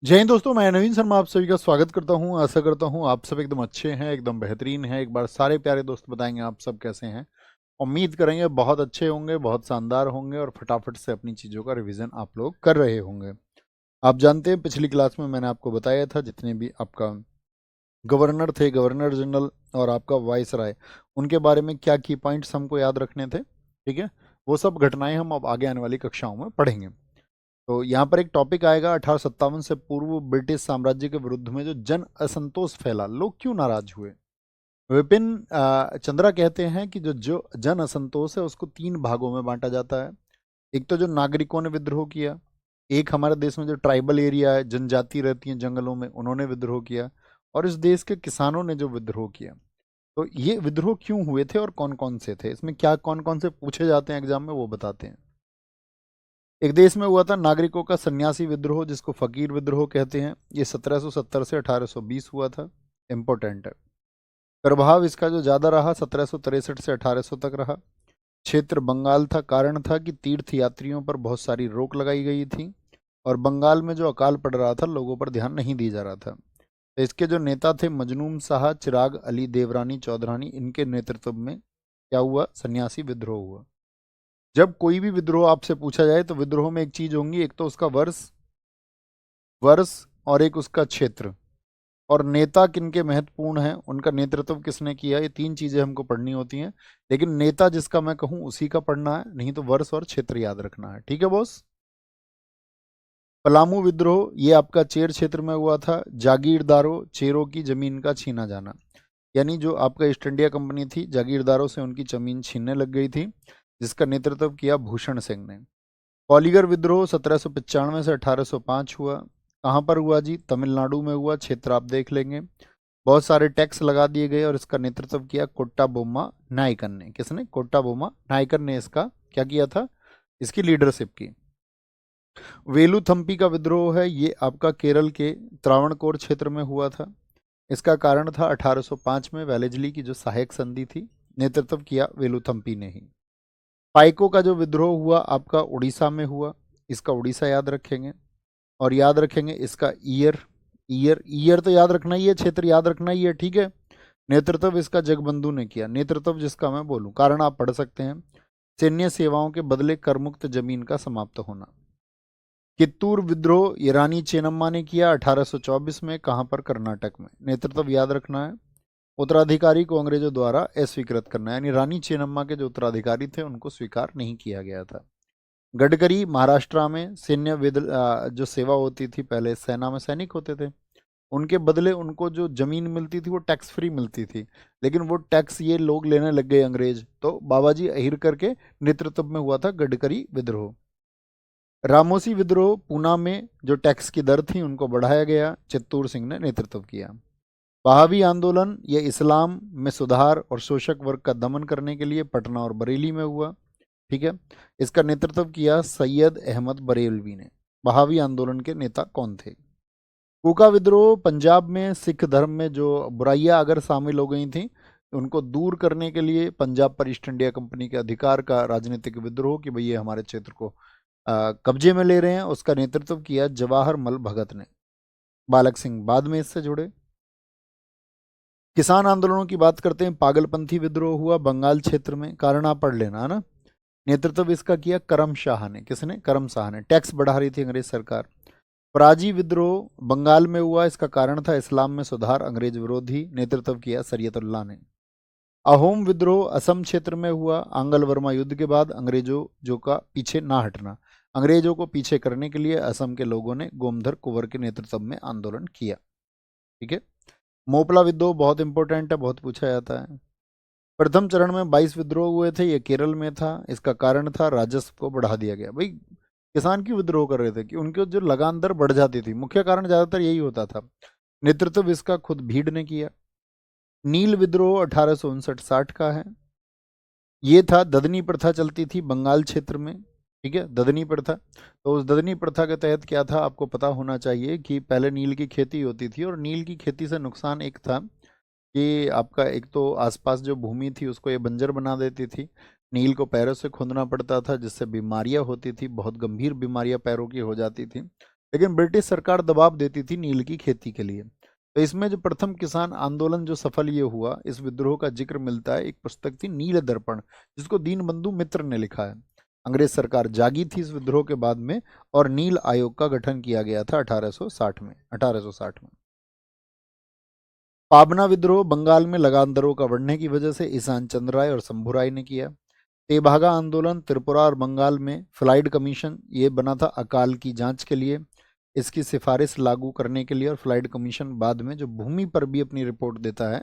जय हिंद दोस्तों, मैं नवीन शर्मा आप सभी का स्वागत करता हूं। आशा करता हूं आप सब एकदम अच्छे हैं, एकदम बेहतरीन हैं। एक बार सारे प्यारे दोस्त बताएंगे आप सब कैसे हैं। उम्मीद करेंगे बहुत अच्छे होंगे, बहुत शानदार होंगे और फटाफट से अपनी चीज़ों का रिवीजन आप लोग कर रहे होंगे। आप जानते हैं पिछली क्लास में मैंने आपको बताया था जितने भी आपका गवर्नर थे, गवर्नर जनरल और आपका वाइस राय, उनके बारे में क्या की पॉइंट्स हमको याद रखने थे। ठीक है, वो सब घटनाएं हम अब आगे आने वाली कक्षाओं में पढ़ेंगे। तो यहाँ पर एक टॉपिक आएगा 1857 से पूर्व ब्रिटिश साम्राज्य के विरुद्ध में जो जन असंतोष फैला, लोग क्यों नाराज हुए। विपिन चंद्रा कहते हैं कि जो जो जन असंतोष है उसको तीन भागों में बांटा जाता है। एक तो जो नागरिकों ने विद्रोह किया, एक हमारे देश में जो ट्राइबल एरिया है, जनजाति रहती है जंगलों में, उन्होंने विद्रोह किया, और इस देश के किसानों ने जो विद्रोह किया। तो ये विद्रोह क्यों हुए थे और कौन कौन से थे, इसमें क्या कौन कौन से पूछे जाते हैं एग्जाम में, वो बताते हैं। एक देश में हुआ था नागरिकों का सन्यासी विद्रोह, जिसको फकीर विद्रोह कहते हैं। ये 1770 से 1820 हुआ था। इंपॉर्टेंट है। प्रभाव इसका जो ज़्यादा रहा 1763 से 1800 तक रहा। क्षेत्र बंगाल था। कारण था कि तीर्थ यात्रियों पर बहुत सारी रोक लगाई गई थी और बंगाल में जो अकाल पड़ रहा था लोगों पर ध्यान नहीं दिया जा रहा था। तो इसके जो नेता थे मजनून शाह, चिराग अली, देवरानी चौधरानी, इनके नेतृत्व में क्या हुआ, सन्यासी विद्रोह हुआ। जब कोई भी विद्रोह आपसे पूछा जाए तो विद्रोह में एक चीज होंगी, एक तो उसका वर्ष वर्ष और एक उसका क्षेत्र, और नेता किनके महत्वपूर्ण हैं, उनका नेतृत्व किसने किया, ये तीन चीजें हमको पढ़नी होती हैं। लेकिन नेता जिसका मैं कहूं उसी का पढ़ना है, नहीं तो वर्ष और क्षेत्र याद रखना है। ठीक है बॉस। पलामू विद्रोह ये आपका चेर क्षेत्र में हुआ था। जागीरदारों चेरों की जमीन का छीना जाना, यानी जो आपका ईस्ट इंडिया कंपनी थी, जागीरदारों से उनकी जमीन छीनने लग गई थी, जिसका नेतृत्व किया भूषण सिंह ने। पॉलीगर विद्रोह 1795 से 1805 हुआ। कहाँ पर हुआ जी, तमिलनाडु में हुआ। क्षेत्र आप देख लेंगे। बहुत सारे टैक्स लगा दिए गए और इसका नेतृत्व किया कोट्टा बोम्मा नायकन ने। किसने, कोट्टा बोम्मा नायकन ने इसका क्या किया था, इसकी लीडरशिप की। वेलुथम्पी का विद्रोह है, ये आपका केरल के त्रावणकोर क्षेत्र में हुआ था। इसका कारण था 1805 में वेलेजली की जो सहायक संधि थी, नेतृत्व किया वेलुथम्पी ने ही। पाइको का जो विद्रोह हुआ आपका उड़ीसा में हुआ, इसका उड़ीसा याद रखेंगे। और याद रखेंगे इसका ईयर, ईयर ईयर तो याद रखना ही है, क्षेत्र याद रखना ही है। ठीक है। नेतृत्व इसका जगबंधु ने किया, नेतृत्व जिसका मैं बोलूं, कारण आप पढ़ सकते हैं। सैन्य सेवाओं के बदले करमुक्त जमीन का समाप्त होना। कित्तूर विद्रोह ये रानी चेन्नम्मा ने किया 1824 में। कहां पर, कर्नाटक में। नेतृत्व याद रखना है। उत्तराधिकारी को अंग्रेजों द्वारा अस्वीकृत करना, यानी रानी चेन्नम्मा के जो उत्तराधिकारी थे उनको स्वीकार नहीं किया गया था। गडकरी महाराष्ट्र में सैन्य जो सेवा होती थी, पहले सेना में सैनिक होते थे, उनके बदले उनको जो जमीन मिलती थी वो टैक्स फ्री मिलती थी। लेकिन वो टैक्स ये लोग लेने लग गए अंग्रेज, तो बाबाजी अहिरकर के नेतृत्व में हुआ था गडकरी विद्रोह। रामोसी विद्रोह पूना में जो टैक्स की दर थी उनको बढ़ाया गया, चित्तूर सिंह ने नेतृत्व किया। बहावी आंदोलन ये इस्लाम में सुधार और शोषक वर्ग का दमन करने के लिए पटना और बरेली में हुआ। ठीक है। इसका नेतृत्व किया सैयद अहमद बरेलवी ने। बहावी आंदोलन के नेता कौन थे। कूका विद्रोह पंजाब में सिख धर्म में जो बुराइयां अगर शामिल हो गई थी उनको दूर करने के लिए पंजाब पर ईस्ट इंडिया कंपनी के अधिकार का राजनीतिक विद्रोह कि भाई ये हमारे क्षेत्र को कब्जे में ले रहे हैं, उसका नेतृत्व किया जवाहर मल भगत ने। बालक सिंह बाद में इससे जुड़े। किसान आंदोलनों की बात करते हैं। पागलपंथी विद्रोह हुआ बंगाल क्षेत्र में, कारण आप पढ़ लेना है ना। नेतृत्व इसका किया करम शाह ने। किसने, करम शाह ने। टैक्स बढ़ा रही थी अंग्रेज सरकार। पराजी विद्रोह बंगाल में हुआ, इसका कारण था इस्लाम में सुधार, अंग्रेज विरोधी, नेतृत्व किया सरियतुल्लाह ने। अहोम विद्रोह असम क्षेत्र में हुआ, आंगल वर्मा युद्ध के बाद अंग्रेजों जो का पीछे ना हटना, अंग्रेजों को पीछे करने के लिए असम के लोगों ने गोमधर कुंवर के नेतृत्व में आंदोलन किया। ठीक है। मोपला विद्रोह बहुत इंपॉर्टेंट है, बहुत पूछा जाता है। प्रथम चरण में 22 विद्रोह हुए थे, ये केरल में था। इसका कारण था राजस्व को बढ़ा दिया गया। भाई किसान क्यों विद्रोह कर रहे थे, कि उनकी जो लगान दर बढ़ जाती थी, मुख्य कारण ज्यादातर यही होता था। नेतृत्व इसका खुद भीड़ ने किया। नील विद्रोह 1859-60 का है। ये था, ददनी प्रथा चलती थी बंगाल क्षेत्र में। ठीक है, ददनी प्रथा। तो उस ददनी प्रथा के तहत क्या था, आपको पता होना चाहिए कि पहले नील की खेती होती थी, और नील की खेती से नुकसान एक था कि आपका एक तो आसपास जो भूमि थी उसको ये बंजर बना देती थी। नील को पैरों से खोदना पड़ता था, जिससे बीमारियां होती थी, बहुत गंभीर बीमारियां पैरों की हो जाती थी। लेकिन ब्रिटिश सरकार दबाव देती थी नील की खेती के लिए। तो इसमें जो प्रथम किसान आंदोलन जो सफल ये हुआ, इस विद्रोह का जिक्र मिलता है, एक पुस्तक थी नील दर्पण, जिसको दीनबंधु मित्र ने लिखा है। अंग्रेज सरकार जागी थी इस विद्रोह के बाद में, और नील आयोग का गठन किया गया था 1860 में। पाबना विद्रोह बंगाल में लगान दरों का बढ़ने की वजह से ईशान चंद्र राय और शंभू राय ने किया। तेभागा आंदोलन त्रिपुरा और बंगाल में फ्लाइड कमीशन ये बना था अकाल की जांच के लिए, इसकी सिफारिश लागू करने के लिए। और फ्लाइड कमीशन बाद में जो भूमि पर भी अपनी रिपोर्ट देता है,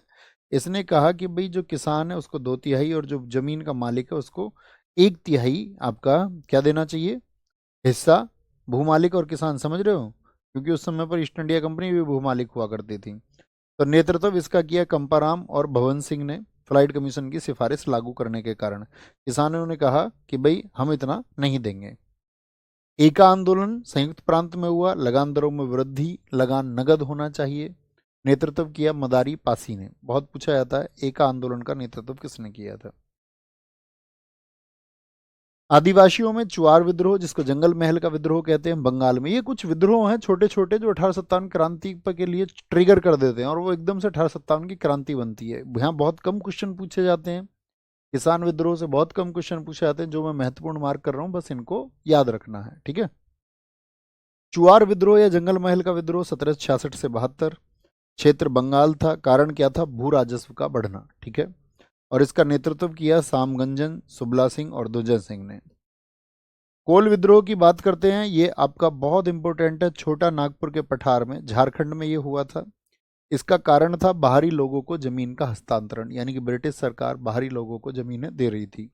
इसने कहा कि भाई जो किसान है उसको 2/3 और जो जमीन का मालिक है उसको 1/3 आपका क्या देना चाहिए, हिस्सा। भूमालिक और किसान समझ रहे हो, क्योंकि उस समय पर ईस्ट इंडिया कंपनी भी भूमालिक हुआ करती थी। तो नेतृत्व इसका किया कंपाराम और भवन सिंह ने। फ्लाइट कमीशन की सिफारिश लागू करने के कारण किसानों ने कहा कि भाई हम इतना नहीं देंगे। एका आंदोलन संयुक्त प्रांत में हुआ, लगान दरों में वृद्धि, लगान नगद होना चाहिए। नेतृत्व किया मदारी पासी ने। बहुत पूछा जाता है एका आंदोलन का नेतृत्व किसने किया था। आदिवासियों में चुआर विद्रोह, जिसको जंगल महल का विद्रोह कहते हैं, बंगाल में। ये कुछ विद्रोह हैं छोटे छोटे जो 1857 क्रांति के लिए ट्रिगर कर देते हैं और वो एकदम से 1857 की क्रांति बनती है। यहाँ बहुत कम क्वेश्चन पूछे जाते हैं, किसान विद्रोह से बहुत कम क्वेश्चन पूछे जाते हैं। जो मैं महत्वपूर्ण मार्क कर रहा हूँ बस इनको याद रखना है, ठीक है। चुआर विद्रोह या जंगल महल का विद्रोह 1766 से 72, क्षेत्र बंगाल था। कारण क्या था, भू राजस्व का बढ़ना, ठीक है। और इसका नेतृत्व किया सामगंजन, सुबला सिंह और दुर्जय सिंह ने। कोल विद्रोह की बात करते हैं, ये आपका बहुत इंपॉर्टेंट है। छोटा नागपुर के पठार में, झारखंड में ये हुआ था। इसका कारण था बाहरी लोगों को जमीन का हस्तांतरण, यानी कि ब्रिटिश सरकार बाहरी लोगों को जमीनें दे रही थी।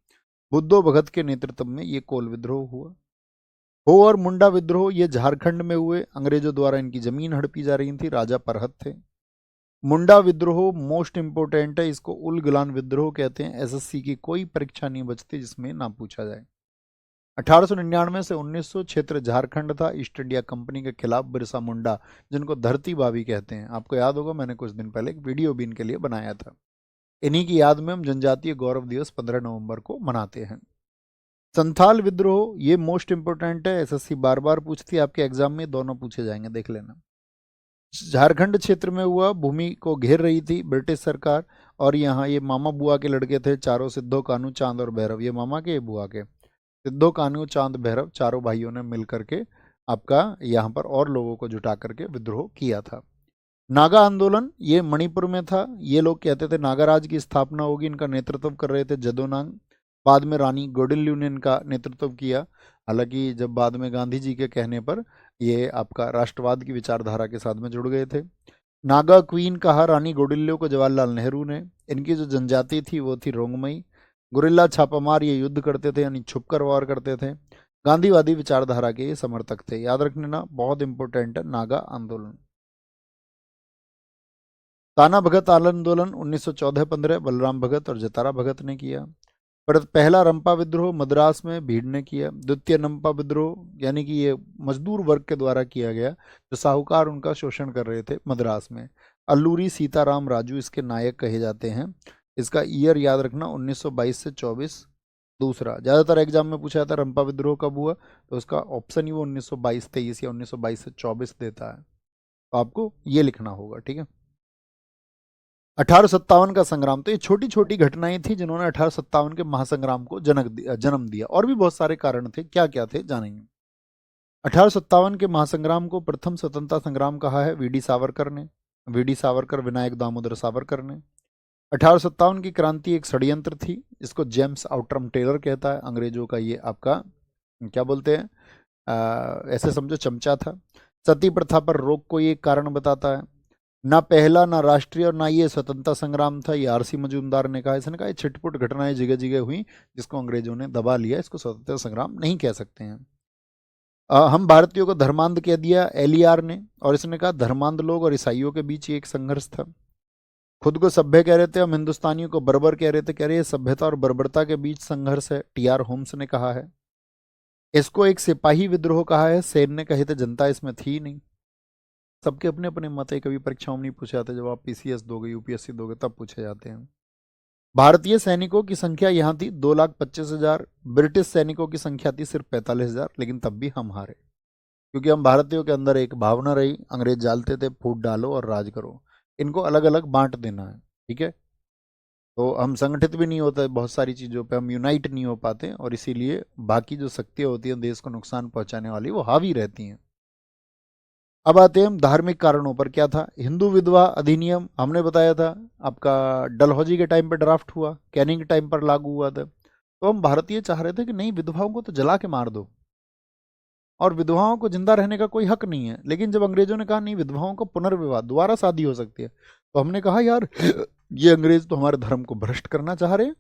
बुद्धो भगत के नेतृत्व में ये कोल विद्रोह हुआ। हो और मुंडा विद्रोह ये झारखंड में हुए, अंग्रेजों द्वारा इनकी जमीन हड़पी जा रही थी, राजा परहत थे। मुंडा विद्रोह मोस्ट इंपोर्टेंट है, इसको उल गुलान विद्रोह कहते हैं। एसएससी की कोई परीक्षा नहीं बचती जिसमें ना पूछा जाए। 1899 से 1900 क्षेत्र झारखंड था। ईस्ट इंडिया कंपनी के खिलाफ बिरसा मुंडा, जिनको धरती भाभी कहते हैं, आपको याद होगा मैंने कुछ दिन पहले एक वीडियो भी इनके लिए बनाया था। इन्हीं की याद में हम जनजातीय गौरव दिवस 15 नवंबर को मनाते हैं। संथाल विद्रोह ये मोस्ट इंपोर्टेंट है, एसएससी बार बार पूछती है, आपके एग्जाम में दोनों पूछे जाएंगे, देख लेना। झारखंड क्षेत्र में हुआ, भूमि को घेर रही थी ब्रिटिश सरकार। और यहाँ ये मामा बुआ के लड़के थे चारों, सिद्धो, कानू, चांद और भैरव। ये मामा के, ये बुआ के। सिद्धो, कान्हू, चांद, भैरव चारों भाइयों ने मिलकर के आपका यहाँ पर और लोगों को जुटा करके विद्रोह किया था। नागा आंदोलन ये मणिपुर में था। ये लोग कहते थे नागाराज की स्थापना होगी, इनका नेतृत्व कर रहे थे जदोनांग। बाद में रानी गौडिल्यू ने इनका नेतृत्व किया। हालांकि जब बाद में गांधी जी के कहने पर ये आपका राष्ट्रवाद की विचारधारा के साथ में जुड़ गए थे। नागा क्वीन कहा रानी गौडिल्यू को जवाहरलाल नेहरू ने। इनकी जो जनजाति थी वो थी रोंगमई। गुरिल्ला छापामार, ये युद्ध करते थे, यानी छुपकर वार करते थे। गांधीवादी विचारधारा के ये समर्थक थे। याद रखने ना, बहुत इंपॉर्टेंट है नागा आंदोलन। ताना भगत आंदोलन 1914-15 बलराम भगत और जतारा भगत ने किया। पर पहला रंपा विद्रोह मद्रास में भीड़ ने किया। द्वितीय रंपा विद्रोह यानी कि ये मजदूर वर्ग के द्वारा किया गया, जो साहूकार उनका शोषण कर रहे थे मद्रास में। अल्लूरी सीताराम राजू इसके नायक कहे जाते हैं। इसका ईयर याद रखना 1922 से 24। दूसरा ज़्यादातर एग्जाम में पूछा जाता है रंपा विद्रोह कब हुआ, तो उसका ऑप्शन ही वो 1922-23 या 1922 से 24 देता है। तो आपको ये लिखना होगा, ठीक है। 1857 का संग्राम, तो ये छोटी छोटी घटनाएं थी जिन्होंने 1857 के महासंग्राम को जन्म दिया। और भी बहुत सारे कारण थे, क्या क्या थे जानेंगे। 1857 के महासंग्राम को प्रथम स्वतंत्रता संग्राम कहा है वीडी सावरकर ने। वीडी सावरकर, विनायक दामोदर सावरकर ने। 1857 की क्रांति एक षड्यंत्र थी, इसको जेम्स आउटरम टेलर कहता है। अंग्रेजों का ये आपका क्या बोलते हैं, ऐसे समझो चमचा था। सती प्रथा पर रोक को ये कारण बताता है। ना पहला, ना राष्ट्रीय और ना ये स्वतंत्रता संग्राम था, ये आरसी मजूमदार ने कहा। इसने कहा ये छिटपुट घटनाएं जगह जगह हुई जिसको अंग्रेजों ने दबा लिया, इसको स्वतंत्रता संग्राम नहीं कह सकते हैं। हम भारतीयों को धर्मांध कह दिया एलईआर ने, और इसने कहा धर्मांध लोग और ईसाइयों के बीच एक संघर्ष था। खुद को सभ्य कह रहे थे, हम हिंदुस्तानियों को बर्बर कह रहे थे। कह रहे ये सभ्यता और बर्बरता के बीच संघर्ष है, टीआर होम्स ने कहा है। इसको एक सिपाही विद्रोह कहा है, सेन ने कहे थे, जनता इसमें थी नहीं। सबके अपने अपने मत है, कभी परीक्षाओं में नहीं पूछे जाते, जब आप पीसीएस दोगे, यूपीएससी दोगे तब पूछे जाते हैं। भारतीय सैनिकों की संख्या यहाँ थी 2,25,000। ब्रिटिश सैनिकों की संख्या थी सिर्फ 45,000, लेकिन तब भी हम हारे। क्योंकि हम भारतीयों के अंदर एक भावना रही, अंग्रेज जालते थे फूट डालो और राज करो, इनको अलग अलग बांट देना है, ठीक है। तो हम संगठित भी नहीं होते, बहुत सारी चीज़ों पे हम यूनाइट नहीं हो पाते, और इसीलिए बाकी जो शक्तियाँ होती हैं देश को नुकसान पहुंचाने वाली, वो हावी रहती हैं। अब आते हैं हम धार्मिक कारणों पर। क्या था? हिंदू विधवा अधिनियम हमने बताया था, आपका डलहौजी के टाइम पर ड्राफ्ट हुआ, कैनिंग के टाइम पर लागू हुआ था। तो हम भारतीय चाह रहे थे कि नहीं, विधवाओं को तो जला के मार दो, और विधवाओं को जिंदा रहने का कोई हक नहीं है। लेकिन जब अंग्रेजों ने कहा नहीं, विधवाओं को पुनर्विवाह, दोबारा शादी हो सकती है, तो हमने कहा यार, ये अंग्रेज तो हमारे धर्म को भ्रष्ट करना चाह रहे हैं,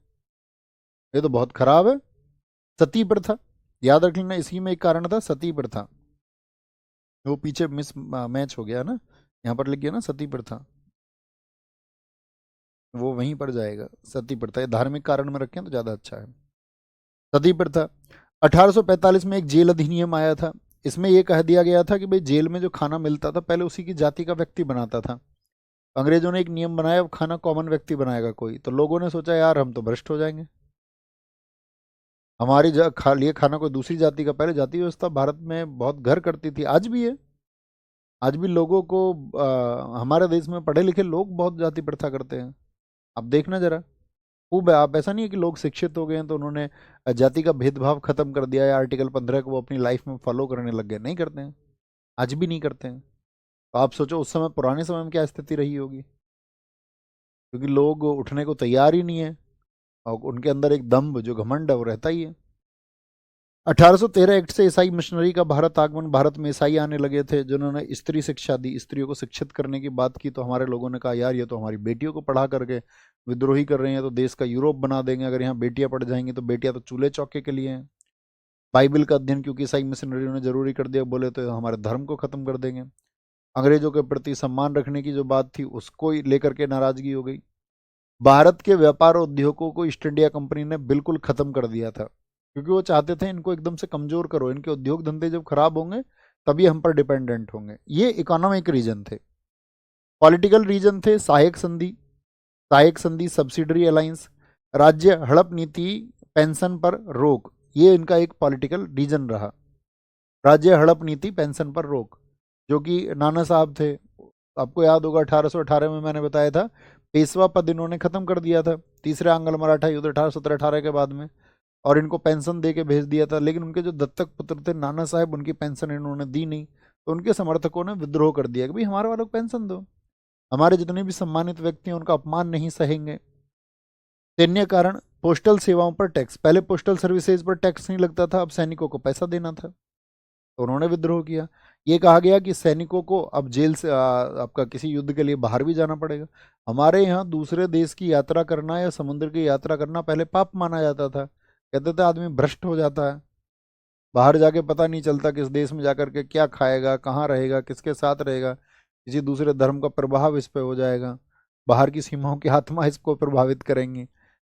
ये तो बहुत खराब है। सती प्रथा, याद रख लेना, इसी में एक कारण था, सती प्रथा। वो पीछे मिस मैच हो गया ना, यहाँ पर लिख गया ना सती प्रथा, वो वहीं पर जाएगा। सती प्रथा, ये धार्मिक कारण में रखें तो ज़्यादा अच्छा है। सती प्रथा, 1845 में एक जेल अधिनियम आया था। इसमें यह कह दिया गया था कि भाई, जेल में जो खाना मिलता था पहले उसी की जाति का व्यक्ति बनाता था। अंग्रेजों ने एक नियम बनाया, अब खाना कॉमन व्यक्ति बनाएगा कोई, तो लोगों ने सोचा यार हम तो भ्रष्ट हो जाएंगे, हमारी लिए खाना कोई दूसरी जाति का। पहले जाति व्यवस्था भारत में बहुत घर करती थी, आज भी है। आज भी लोगों को हमारे देश में पढ़े लिखे लोग बहुत जाति प्रथा करते हैं। अब देखना जरा, खूब है। आप, ऐसा नहीं है कि लोग शिक्षित हो गए हैं तो उन्होंने जाति का भेदभाव खत्म कर दिया है, आर्टिकल 15 को वो अपनी लाइफ में फॉलो करने लग गए, नहीं करते हैं, आज भी नहीं करते हैं। तो आप सोचो उस समय, पुराने समय में क्या स्थिति रही होगी, क्योंकि लोग उठने को तैयार ही नहीं है, और उनके अंदर एक दम्भ, जो घमंड है, वो रहता ही है। 1813 एक्ट से ईसाई मिशनरी का भारत आगमन, भारत में ईसाई आने लगे थे, जिन्होंने स्त्री शिक्षा दी, स्त्रियों को शिक्षित करने की बात की। तो हमारे लोगों ने कहा यार, ये तो हमारी बेटियों को पढ़ा करके विद्रोही कर रहे हैं, तो देश का यूरोप बना देंगे, अगर यहाँ बेटियां पढ़ जाएंगी तो बेटियां तो चूल्हे चौके के लिए हैं। बाइबल का अध्ययन क्योंकि ईसाई मिशनरियों ने जरूरी कर दिया, बोले तो हमारे धर्म को खत्म कर देंगे। अंग्रेजों के प्रति सम्मान रखने की जो बात थी, उसको ही लेकर के नाराजगी हो गई। भारत के व्यापार और उद्योगों को ईस्ट इंडिया कंपनी ने बिल्कुल खत्म कर दिया था, क्योंकि वो चाहते थे इनको एकदम से कमजोर करो, इनके उद्योग धंधे जब खराब होंगे तभी हम पर डिपेंडेंट होंगे। ये इकोनॉमिक रीजन थे। पॉलिटिकल रीजन थे, सहायक संधि, सब्सिडरी अलायंस, राज्य हड़प नीति, पेंशन पर रोक, ये इनका एक पॉलिटिकल रीजन रहा। राज्य हड़प नीति, पेंशन पर रोक, जो कि नाना साहब थे, आपको याद होगा 1818 में मैंने बताया था, पेशवा पद इन्होंने खत्म कर दिया था, तीसरे आंग्ल मराठा युद्ध 1817-18 के बाद में, और इनको पेंशन दे के भेज दिया था। लेकिन उनके जो दत्तक पुत्र थे नाना साहब, उनकी पेंशन इन्होंने दी नहीं, तो उनके समर्थकों ने विद्रोह कर दिया कि भाई हमारे वालों को पेंशन दो, हमारे जितने भी सम्मानित व्यक्ति हैं उनका अपमान नहीं सहेंगे। सैन्य कारण, पोस्टल सेवाओं पर टैक्स, पहले पोस्टल सर्विसेज पर टैक्स नहीं लगता था, अब सैनिकों को पैसा देना था, तो उन्होंने विद्रोह किया। ये कहा गया कि सैनिकों को अब जेल से आपका किसी युद्ध के लिए बाहर भी जाना पड़ेगा। हमारे यहाँ दूसरे देश की यात्रा करना या समुद्र की यात्रा करना पहले पाप माना जाता था, कहते थे आदमी भ्रष्ट हो जाता है, बाहर जाके पता नहीं चलता किस देश में जाकर के क्या खाएगा, कहाँ रहेगा, किसके साथ रहेगा, किसी दूसरे धर्म का प्रभाव इस पे हो जाएगा, बाहर की सीमाओं की आत्मा इसको प्रभावित करेंगी।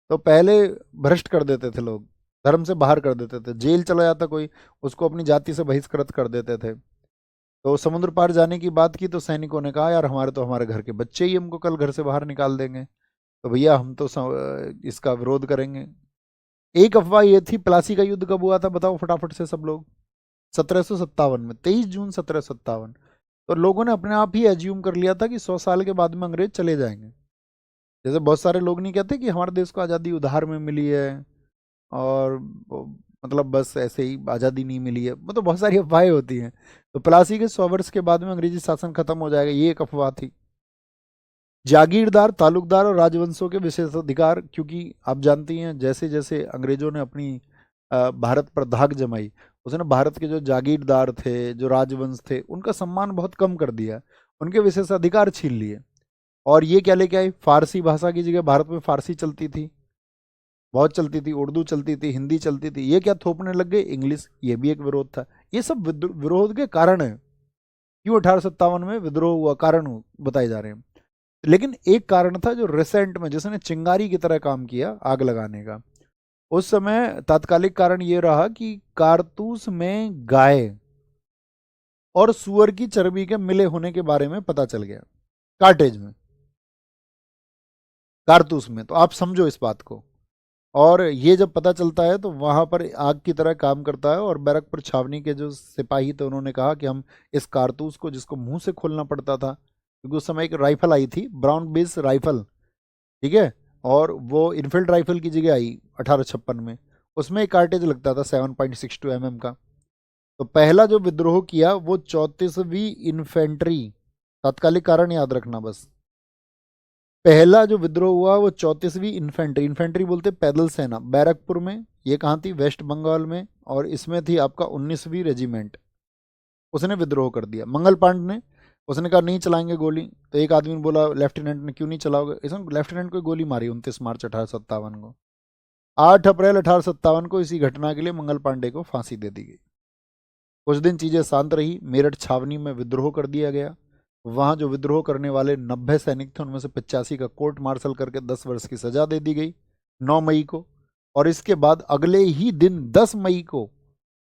तो पहले भ्रष्ट कर देते थे लोग, धर्म से बाहर कर देते थे, जेल चला जाता कोई, उसको अपनी जाति से बहिष्कृत कर देते थे। तो समुद्र पार जाने की बात की तो सैनिकों ने कहा यार, हमारे तो हमारे घर के बच्चे ही हमको कल घर से बाहर निकाल देंगे, तो भैया हम तो इसका विरोध करेंगे। एक अफवाह ये थी, प्लासी का युद्ध कब हुआ था बताओ फटाफट से सब लोग? 1757 में, 23 जून 1757। तो लोगों ने अपने आप ही एज्यूम कर लिया था कि 100 साल के बाद में अंग्रेज चले जाएंगे। जैसे बहुत सारे लोग नहीं कहते कि हमारे देश को आज़ादी उधार में मिली है, और मतलब बस ऐसे ही आज़ादी नहीं मिली है, मतलब बहुत सारी अफवाहें होती हैं। तो प्लासी के 100 वर्ष के बाद में अंग्रेजी शासन खत्म हो जाएगा, ये एक अफवाह थी। जागीरदार, तालुकदार और राजवंशों के विशेषाधिकार, क्योंकि आप जानती हैं जैसे जैसे अंग्रेजों ने अपनी भारत पर धाक जमाई, उसने भारत के जो जागीरदार थे, जो राजवंश थे, उनका सम्मान बहुत कम कर दिया, उनके विशेषाधिकार छीन लिए। और ये क्या लेके आई, फारसी भाषा की जगह भारत में फारसी चलती थी, बहुत चलती थी, उर्दू चलती थी, हिंदी चलती थी, ये क्या थोपने लग गए, इंग्लिश। ये भी एक विरोध था। ये सब विरोध के कारण है, क्यों 1857 में विद्रोह हुआ, कारण बताए जा रहे हैं। लेकिन एक कारण था जो रिसेंट में, जिसने चिंगारी की तरह काम किया आग लगाने का, उस समय तात्कालिक कारण ये रहा कि कारतूस में गाय और सुअर की चर्बी के मिले होने के बारे में पता चल गया, कार्टेज में, कारतूस में। तो आप समझो इस बात को, और ये जब पता चलता है तो वहाँ पर आग की तरह काम करता है, और बैरकपुर छावनी के जो सिपाही थे उन्होंने कहा कि हम इस कारतूस को, जिसको मुंह से खोलना पड़ता था, क्योंकि उस समय एक राइफल आई थी, ब्राउन बेस राइफल, ठीक है, और वो इनफील्ड राइफल की जगह आई 1856 में, उसमें एक कार्टेज लगता था 7.62 mm का। तो पहला जो विद्रोह किया वो 34वीं इन्फेंट्री, तात्कालिक कारण याद रखना बस, पहला जो विद्रोह हुआ वो 34वीं इन्फेंट्री, इन्फेंट्री बोलते पैदल सेना, बैरकपुर में, ये कहाँ थी, वेस्ट बंगाल में, और इसमें थी आपका 19वीं रेजिमेंट, उसने विद्रोह कर दिया। मंगल पांडे ने, उसने कहा नहीं चलाएंगे गोली, तो एक आदमी ने बोला लेफ्टिनेंट ने, क्यों नहीं चलाओगे, इसने लेफ्टिनेंट को गोली मारी 29 मार्च 1857 को। 8 अप्रैल 1857 को इसी घटना के लिए मंगल पांडे को फांसी दे दी गई। कुछ दिन चीजें शांत रही, मेरठ छावनी में विद्रोह कर दिया गया। वहां जो विद्रोह करने वाले 90 सैनिक थे उनमें से 85 का कोर्ट मार्शल करके 10 वर्ष की सजा दे दी गई 9 मई को। और इसके बाद अगले ही दिन 10 मई को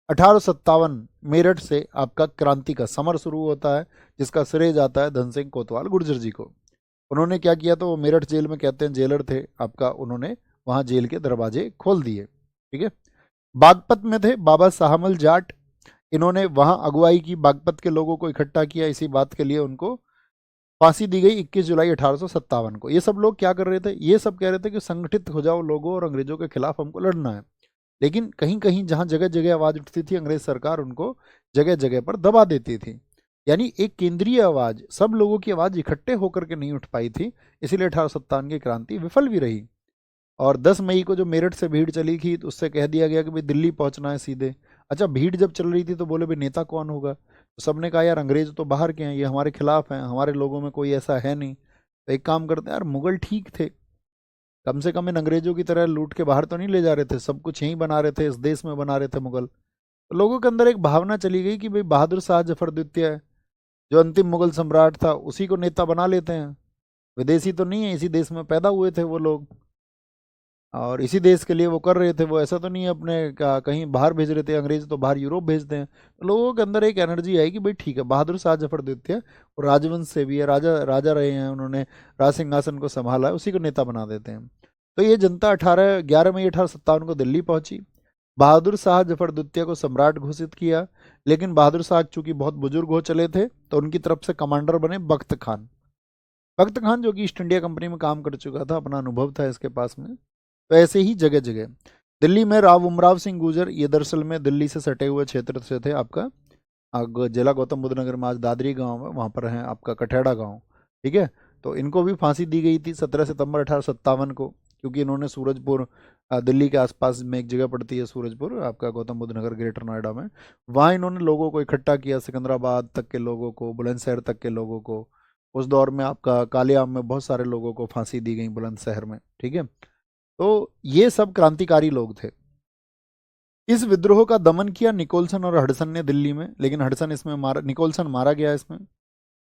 1857 मेरठ से आपका क्रांति का समर शुरू होता है, जिसका श्रेय जाता है धन सिंह कोतवाल गुर्जर जी को। उन्होंने क्या किया, तो वो मेरठ जेल में, कहते हैं जेलर थे आपका, उन्होंने वहां जेल के दरवाजे खोल दिए, ठीक है। बागपत में थे बाबा साहमल जाट, इन्होंने वहां अगुवाई की, बागपत के लोगों को इकट्ठा किया, इसी बात के लिए उनको फांसी दी गई 21 जुलाई 1857 को। ये सब लोग क्या कर रहे थे, ये सब कह रहे थे कि संगठित हो जाओ लोगों और अंग्रेजों के खिलाफ हमको लड़ना है। लेकिन कहीं कहीं जहां जगह जगह आवाज उठती थी, अंग्रेज सरकार उनको जगह जगह पर दबा देती थी, यानी एक केंद्रीय आवाज, सब लोगों की आवाज इकट्ठे होकर के नहीं उठ पाई थी, इसीलिए 1857 की क्रांति विफल भी रही। और 10 मई को जो मेरठ से भीड़ चली थी, तो उससे कह दिया गया कि भाई दिल्ली पहुंचना है सीधे। अच्छा, भीड़ जब चल रही थी तो बोले भाई नेता कौन होगा, तो सबने कहा यार अंग्रेज तो बाहर के हैं, ये हमारे खिलाफ हैं, हमारे लोगों में कोई ऐसा है नहीं, तो एक काम करते हैं यार, मुगल ठीक थे, कम से कम इन अंग्रेजों की तरह लूट के बाहर तो नहीं ले जा रहे थे, सब कुछ यहीं बना रहे थे, इस देश में बना रहे थे मुगल। तो लोगों के अंदर एक भावना चली गई कि भाई बहादुर शाह जफर द्वितीय है, जो अंतिम मुगल सम्राट था, उसी को नेता बना लेते हैं, विदेशी तो नहीं है, इसी देश में पैदा हुए थे वो लोग, और इसी देश के लिए वो कर रहे थे, वो ऐसा तो नहीं है अपने कहीं बाहर भेज रहे थे, अंग्रेज तो बाहर यूरोप भेजते हैं। तो लोगों के अंदर एक एनर्जी आई कि भाई ठीक है, बहादुर शाह जफर द्वितीय और राजवंश से भी है, राजा राजा रहे हैं, उन्होंने राज सिंहासन को संभाला है, उसी को नेता बना देते हैं। तो ये जनता 11 मई 1857 को दिल्ली पहुंची, बहादुर शाह जफर द्वितीय को सम्राट घोषित किया। लेकिन बहादुर शाह चूंकि बहुत बुजुर्ग हो चले थे, तो उनकी तरफ से कमांडर बने बख्त खान। बख्त खान जो कि ईस्ट इंडिया कंपनी में काम कर चुका था, अपना अनुभव था इसके पास में। तो ऐसे ही जगह जगह दिल्ली में राव उमराव सिंह गुर्जर, ये दरअसल में दिल्ली से सटे हुए क्षेत्र से थे, आपका जिला गौतम बुद्ध नगर में आज दादरी गांव है, वहाँ पर है आपका कठेड़ा गांव, ठीक है। तो इनको भी फांसी दी गई थी 17 सितंबर 1857 को, क्योंकि इन्होंने सूरजपुर, दिल्ली के आसपास में एक जगह पड़ती है सूरजपुर, आपका गौतम बुद्ध नगर ग्रेटर नोएडा में, वहाँ इन्होंने लोगों को इकट्ठा किया, सिकंदराबाद तक के लोगों को, बुलंदशहर तक के लोगों को। उस दौर में आपका कालियाम में बहुत सारे लोगों को फांसी दी गई बुलंदशहर में, ठीक है। तो ये सब क्रांतिकारी लोग थे। इस विद्रोह का दमन किया निकोलसन और हडसन ने दिल्ली में, लेकिन हडसन इसमें मारा, निकोलसन मारा गया इसमें।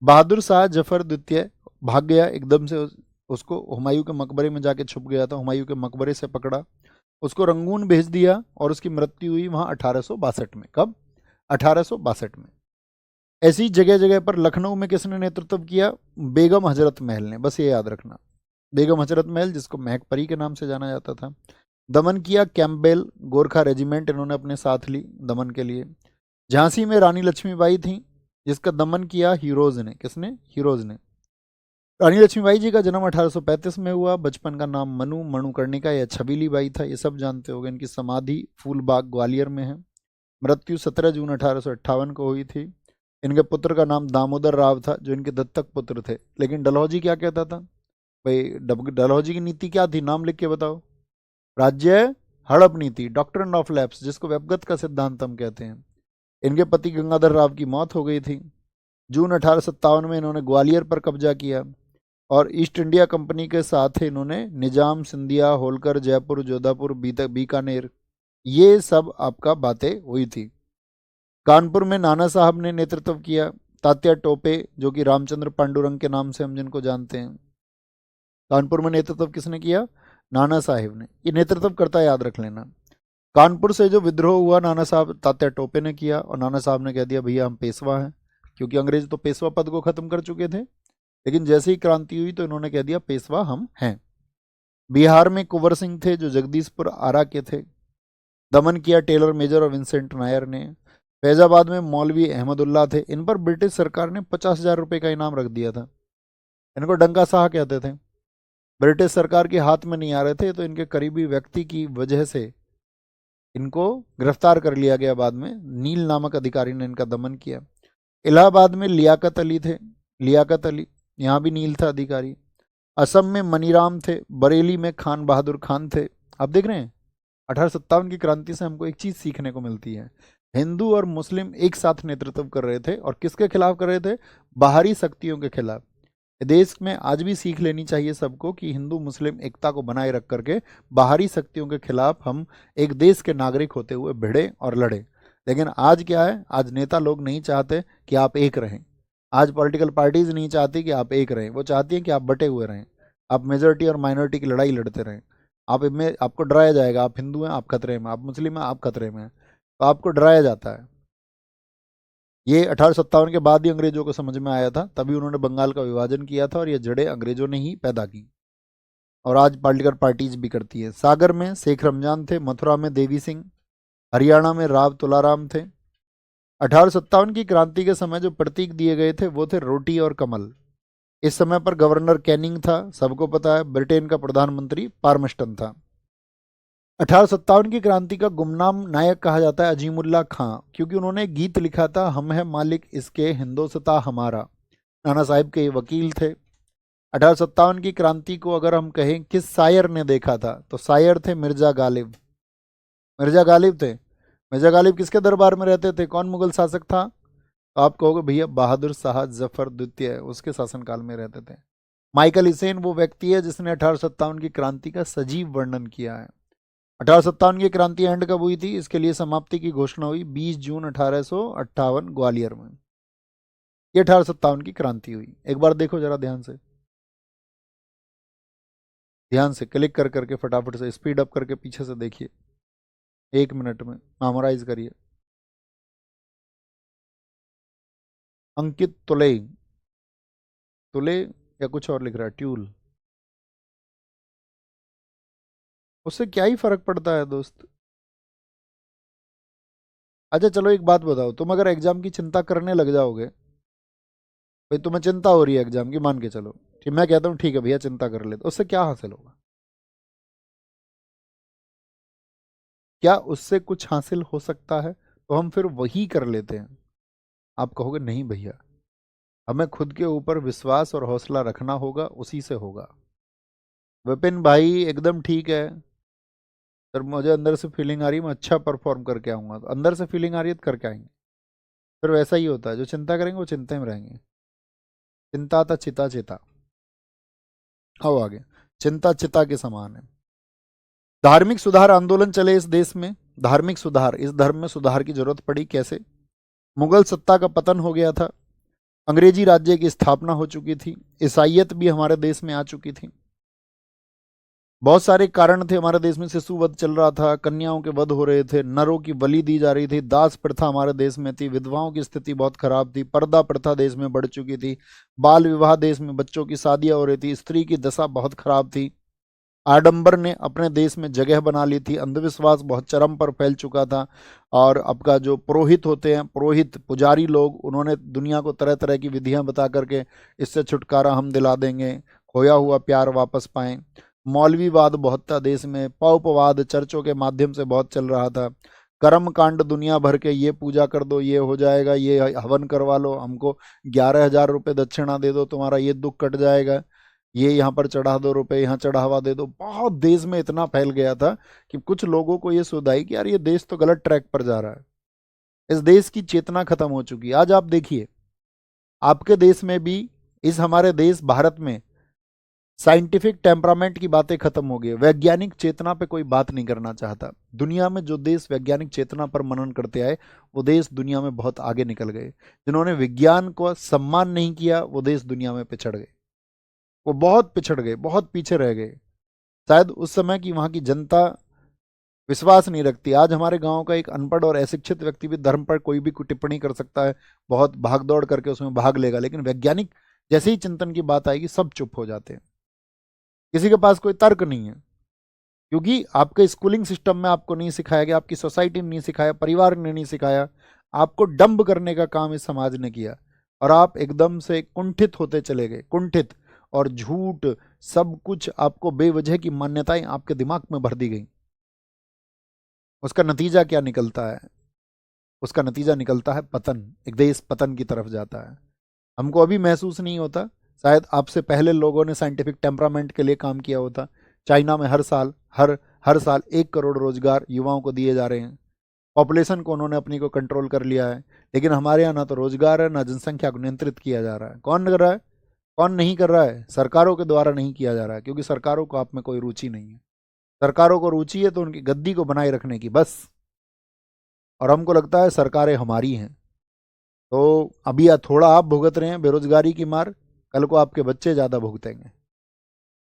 बहादुर शाह जफर द्वितीय भाग गया एकदम से, उसको हुमायूं के मकबरे में जाके छुप गया था, हुमायूं के मकबरे से पकड़ा, उसको रंगून भेज दिया, और उसकी मृत्यु हुई वहां 1862 में। कब? 1862 में। ऐसी जगह जगह पर लखनऊ में किसने नेतृत्व किया? बेगम हजरत महल ने, बस ये याद रखना, बेगम हजरत महल, जिसको महक परी के नाम से जाना जाता था। दमन किया कैंपबेल गोरखा रेजिमेंट, इन्होंने अपने साथ ली दमन के लिए। झांसी में रानी लक्ष्मीबाई थी, जिसका दमन किया हीरोज ने, किसने? हीरोज ने। रानी लक्ष्मीबाई जी का जन्म 1835 में हुआ, बचपन का नाम मनु मणुकर्णिका या छबीली बाई था, ये सब जानते होंगे। इनकी समाधि फूलबाग ग्वालियर में है। मृत्यु 17 जून 1858 को हुई थी। इनके पुत्र का नाम दामोदर राव था, जो इनके दत्तक पुत्र थे। लेकिन डलहौजी क्या कहता था भाई? डलहौजी की नीति क्या थी, नाम लिख के बताओ। राज्य हड़प नीति, डॉक्ट्रिन ऑफ लैप्स, जिसको व्यपगत का सिद्धांत हम कहते हैं। इनके पति गंगाधर राव की मौत हो गई थी। जून 1857 में इन्होंने ग्वालियर पर कब्जा किया, और ईस्ट इंडिया कंपनी के साथ इन्होंने निजाम, सिंधिया, होलकर, जयपुर, जोधपुर, बीकानेर, ये सब आपका बातें हुई थी। कानपुर में नाना साहब ने नेतृत्व किया। तात्या टोपे, जो कि रामचंद्र पांडुरंग के नाम से हम जिनको जानते हैं, कानपुर में नेतृत्व किसने किया? नाना साहिब ने। ये नेतृत्व करता याद रख लेना। कानपुर से जो विद्रोह हुआ, नाना साहब तात्या टोपे ने किया, और नाना साहब ने कह दिया भैया हम पेशवा हैं, क्योंकि अंग्रेज तो पेशवा पद को खत्म कर चुके थे। लेकिन जैसे ही क्रांति हुई तो इन्होंने कह दिया पेशवा हम हैं। बिहार में कुंवर सिंह थे जो जगदीशपुर आरा के थे। दमन किया टेलर मेजर और विंसेंट नायर ने। फैजाबाद में मौलवी अहमदुल्ला थे। इन पर ब्रिटिश सरकार ने 50,000 रुपये का इनाम रख दिया था। इनको डंका साह कहते थे। ब्रिटिश सरकार के हाथ में नहीं आ रहे थे तो इनके करीबी व्यक्ति की वजह से इनको गिरफ्तार कर लिया गया। बाद में नील नामक अधिकारी ने इनका दमन किया। इलाहाबाद में लियाकत अली थे। लियाकत अली, यहाँ भी नील था अधिकारी। असम में मनीराम थे। बरेली में खान बहादुर खान थे। आप देख रहे हैं 1857 की क्रांति से हमको एक चीज सीखने को मिलती है। हिंदू और मुस्लिम एक साथ नेतृत्व कर रहे थे और किसके खिलाफ कर रहे थे? बाहरी शक्तियों के खिलाफ। देश में आज भी सीख लेनी चाहिए सबको कि हिंदू मुस्लिम एकता को बनाए रख करके बाहरी शक्तियों के खिलाफ हम एक देश के नागरिक होते हुए भिड़े और लड़े। लेकिन आज क्या है? आज नेता लोग नहीं चाहते कि आप एक रहें। आज पॉलिटिकल पार्टीज नहीं चाहती कि आप एक रहें, वो चाहती हैं कि आप बटे हुए रहें। आप मेजोरिटी और माइनॉरिटी की लड़ाई लड़ते रहें। आप इनमें आपको डराया जाएगा, आप हिंदू हैं आप खतरे में, आप मुस्लिम हैं आप खतरे में हैं, तो आपको डराया जाता है। ये 1857 के बाद ही अंग्रेजों को समझ में आया था, तभी उन्होंने बंगाल का विभाजन किया था और ये जड़ें अंग्रेजों ने ही पैदा की और आज पॉलिटिकल पार्टीज भी करती है। सागर में शेख रमजान थे। मथुरा में देवी सिंह। हरियाणा में राव तुलाराम थे। 1857 की क्रांति के समय जो प्रतीक दिए गए थे वो थे रोटी और कमल। इस समय पर गवर्नर कैनिंग था, सबको पता है। ब्रिटेन का प्रधानमंत्री पार्मस्टन था। 1857 की क्रांति का गुमनाम नायक कहा जाता है अजीमुल्ला खां, क्योंकि उन्होंने एक गीत लिखा था, हम है मालिक इसके हिंदोसता हमारा। नाना साहिब के वकील थे। 1857 की क्रांति को अगर हम कहें किस शायर ने देखा था, तो शायर थे मिर्जा गालिब। मिर्जा गालिब थे। मिर्जा गालिब किसके दरबार में रहते थे? कौन मुगल शासक था? तो आप कहोगे भैया बहादुर शाह जफर द्वितीय, उसके शासनकाल में रहते थे। माइकल हिसेन वो व्यक्ति है जिसने 1857 की क्रांति का सजीव वर्णन किया है। 1857 की क्रांति एंड कब हुई थी? इसके लिए समाप्ति की घोषणा हुई 20 जून 1858 ग्वालियर में। ये 1857 की क्रांति हुई। एक बार देखो जरा ध्यान से, ध्यान से क्लिक कर करके फटाफट से स्पीड अप करके पीछे से देखिए, 1 मिनट में मेमोराइज करिए। अंकित तुले, तुले या कुछ और लिख रहा है, ट्यूल। उससे क्या ही फर्क पड़ता है दोस्त। अच्छा चलो एक बात बताओ, तुम अगर एग्जाम की चिंता करने लग जाओगे, भाई तुम्हें चिंता हो रही है एग्जाम की, मान के चलो, ठीक, मैं कहता हूँ ठीक है भैया चिंता कर लेते, उससे क्या हासिल होगा? क्या उससे कुछ हासिल हो सकता है? तो हम फिर वही कर लेते हैं। आप कहोगे नहीं भैया, हमें खुद के ऊपर विश्वास और हौसला रखना होगा, उसी से होगा। विपिन भाई एकदम ठीक है सर, मुझे अंदर से फीलिंग आ रही है मैं अच्छा परफॉर्म करके आऊंगा, तो अंदर से फीलिंग आ रही है तो करके आएंगे। फिर वैसा ही होता है, जो चिंता करेंगे वो चिंता में रहेंगे। चिंता था चिता चिता, आओ आगे। चिंता चिता के समान है। धार्मिक सुधार आंदोलन चले इस देश में। धार्मिक सुधार, इस धर्म में सुधार की जरूरत पड़ी कैसे? मुगल सत्ता का पतन हो गया था। अंग्रेजी राज्य की स्थापना हो चुकी थी। ईसाइयत भी हमारे देश में आ चुकी थी। बहुत सारे कारण थे हमारे देश में। शिशु वध चल रहा था, कन्याओं के वध हो रहे थे, नरों की बलि दी जा रही थी, दास प्रथा हमारे देश में थी, विधवाओं की स्थिति बहुत खराब थी, पर्दा प्रथा देश में बढ़ चुकी थी, बाल विवाह देश में बच्चों की शादियां हो रही थी, स्त्री की दशा बहुत खराब थी, आडंबर ने अपने देश में जगह बना ली थी, अंधविश्वास बहुत चरम पर फैल चुका था। और आपका जो पुरोहित होते हैं, पुरोहित पुजारी लोग, उन्होंने दुनिया को तरह तरह की विधियां बता करके इससे छुटकारा हम दिला देंगे, खोया हुआ प्यार वापस पाएं। मौलवीवाद बहुत था देश में। पौपवाद चर्चों के माध्यम से बहुत चल रहा था। कर्म कांड दुनिया भर के, ये पूजा कर दो ये हो जाएगा, ये हवन करवा लो, हमको 11,000 रुपये दक्षिणा दे दो, तुम्हारा ये दुख कट जाएगा, ये यहाँ पर चढ़ा दो रुपए, यहाँ चढ़ावा दे दो। बहुत देश में इतना फैल गया था कि कुछ लोगों को ये सुधाई कि यार ये देश तो गलत ट्रैक पर जा रहा है। इस देश की चेतना खत्म हो चुकी है। आज आप देखिए आपके देश में भी, इस हमारे देश भारत में साइंटिफिक टेम्परामेंट की बातें खत्म हो गई। वैज्ञानिक चेतना पे कोई बात नहीं करना चाहता। दुनिया में जो देश वैज्ञानिक चेतना पर मनन करते आए वो देश दुनिया में बहुत आगे निकल गए। जिन्होंने विज्ञान को सम्मान नहीं किया वो देश दुनिया में पिछड़ गए। वो बहुत पिछड़ गए, बहुत पीछे रह गए। शायद उस समय की वहाँ की जनता विश्वास नहीं रखती। आज हमारे गांव का एक अनपढ़ और अशिक्षित व्यक्ति भी धर्म पर कोई भी कोई टिप्पणी कर सकता है, बहुत भाग दौड़ करके उसमें भाग लेगा, लेकिन वैज्ञानिक जैसे ही चिंतन की बात आएगी सब चुप हो जाते हैं। किसी के पास कोई तर्क नहीं है, क्योंकि आपके स्कूलिंग सिस्टम में आपको नहीं सिखाया गया, आपकी सोसाइटी ने नहीं सिखाया, परिवार ने नहीं सिखाया, आपको डंब करने का काम इस समाज ने किया और आप एकदम से कुंठित होते चले गए, कुंठित, और झूठ सब कुछ आपको बेवजह की मान्यताएं आपके दिमाग में भर दी गई। उसका नतीजा क्या निकलता है? उसका नतीजा निकलता है पतन, एक देश पतन की तरफ जाता है। हमको अभी महसूस नहीं होता, शायद आपसे पहले लोगों ने साइंटिफिक टेम्परामेंट के लिए काम किया होता। चाइना में हर साल 1 करोड़ रोजगार युवाओं को दिए जा रहे हैं, पॉपुलेशन को उन्होंने अपनी को कंट्रोल कर लिया है। लेकिन हमारे यहाँ ना तो रोजगार है, ना जनसंख्या को नियंत्रित किया जा रहा है। कौन कर रहा है? कौन नहीं कर रहा है? सरकारों के द्वारा नहीं किया जा रहा है, क्योंकि सरकारों को आप में कोई रुचि नहीं है। सरकारों को रुचि है तो उनकी गद्दी को बनाए रखने की बस, और हमको लगता है सरकारें हमारी हैं। तो अभी थोड़ा आप भुगत रहे हैं बेरोजगारी की मार, कल को आपके बच्चे ज़्यादा भुगतेंगे।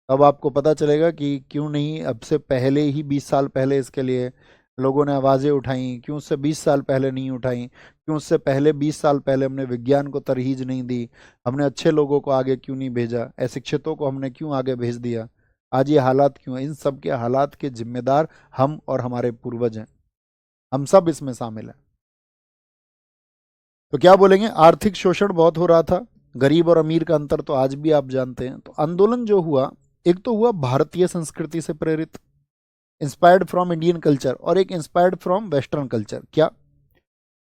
तब आपको पता चलेगा कि क्यों नहीं अब से पहले ही 20 साल पहले इसके लिए लोगों ने आवाज़ें उठाई, क्यों उससे 20 साल पहले नहीं उठाई, क्यों उससे पहले 20 साल पहले हमने विज्ञान को तरहीज नहीं दी, हमने अच्छे लोगों को आगे क्यों नहीं भेजा, अशिक्षितों को हमने क्यों आगे भेज दिया। आज ये हालात क्यों है? इन सब के हालात के जिम्मेदार हम और हमारे पूर्वज हैं, हम सब इसमें शामिल हैं। तो क्या बोलेंगे? आर्थिक शोषण बहुत हो रहा था, गरीब और अमीर का अंतर तो आज भी आप जानते हैं। तो आंदोलन जो हुआ, एक तो हुआ भारतीय संस्कृति से प्रेरित, इंस्पायर्ड फ्रॉम इंडियन कल्चर, और एक इंस्पायर्ड फ्रॉम वेस्टर्न कल्चर। क्या?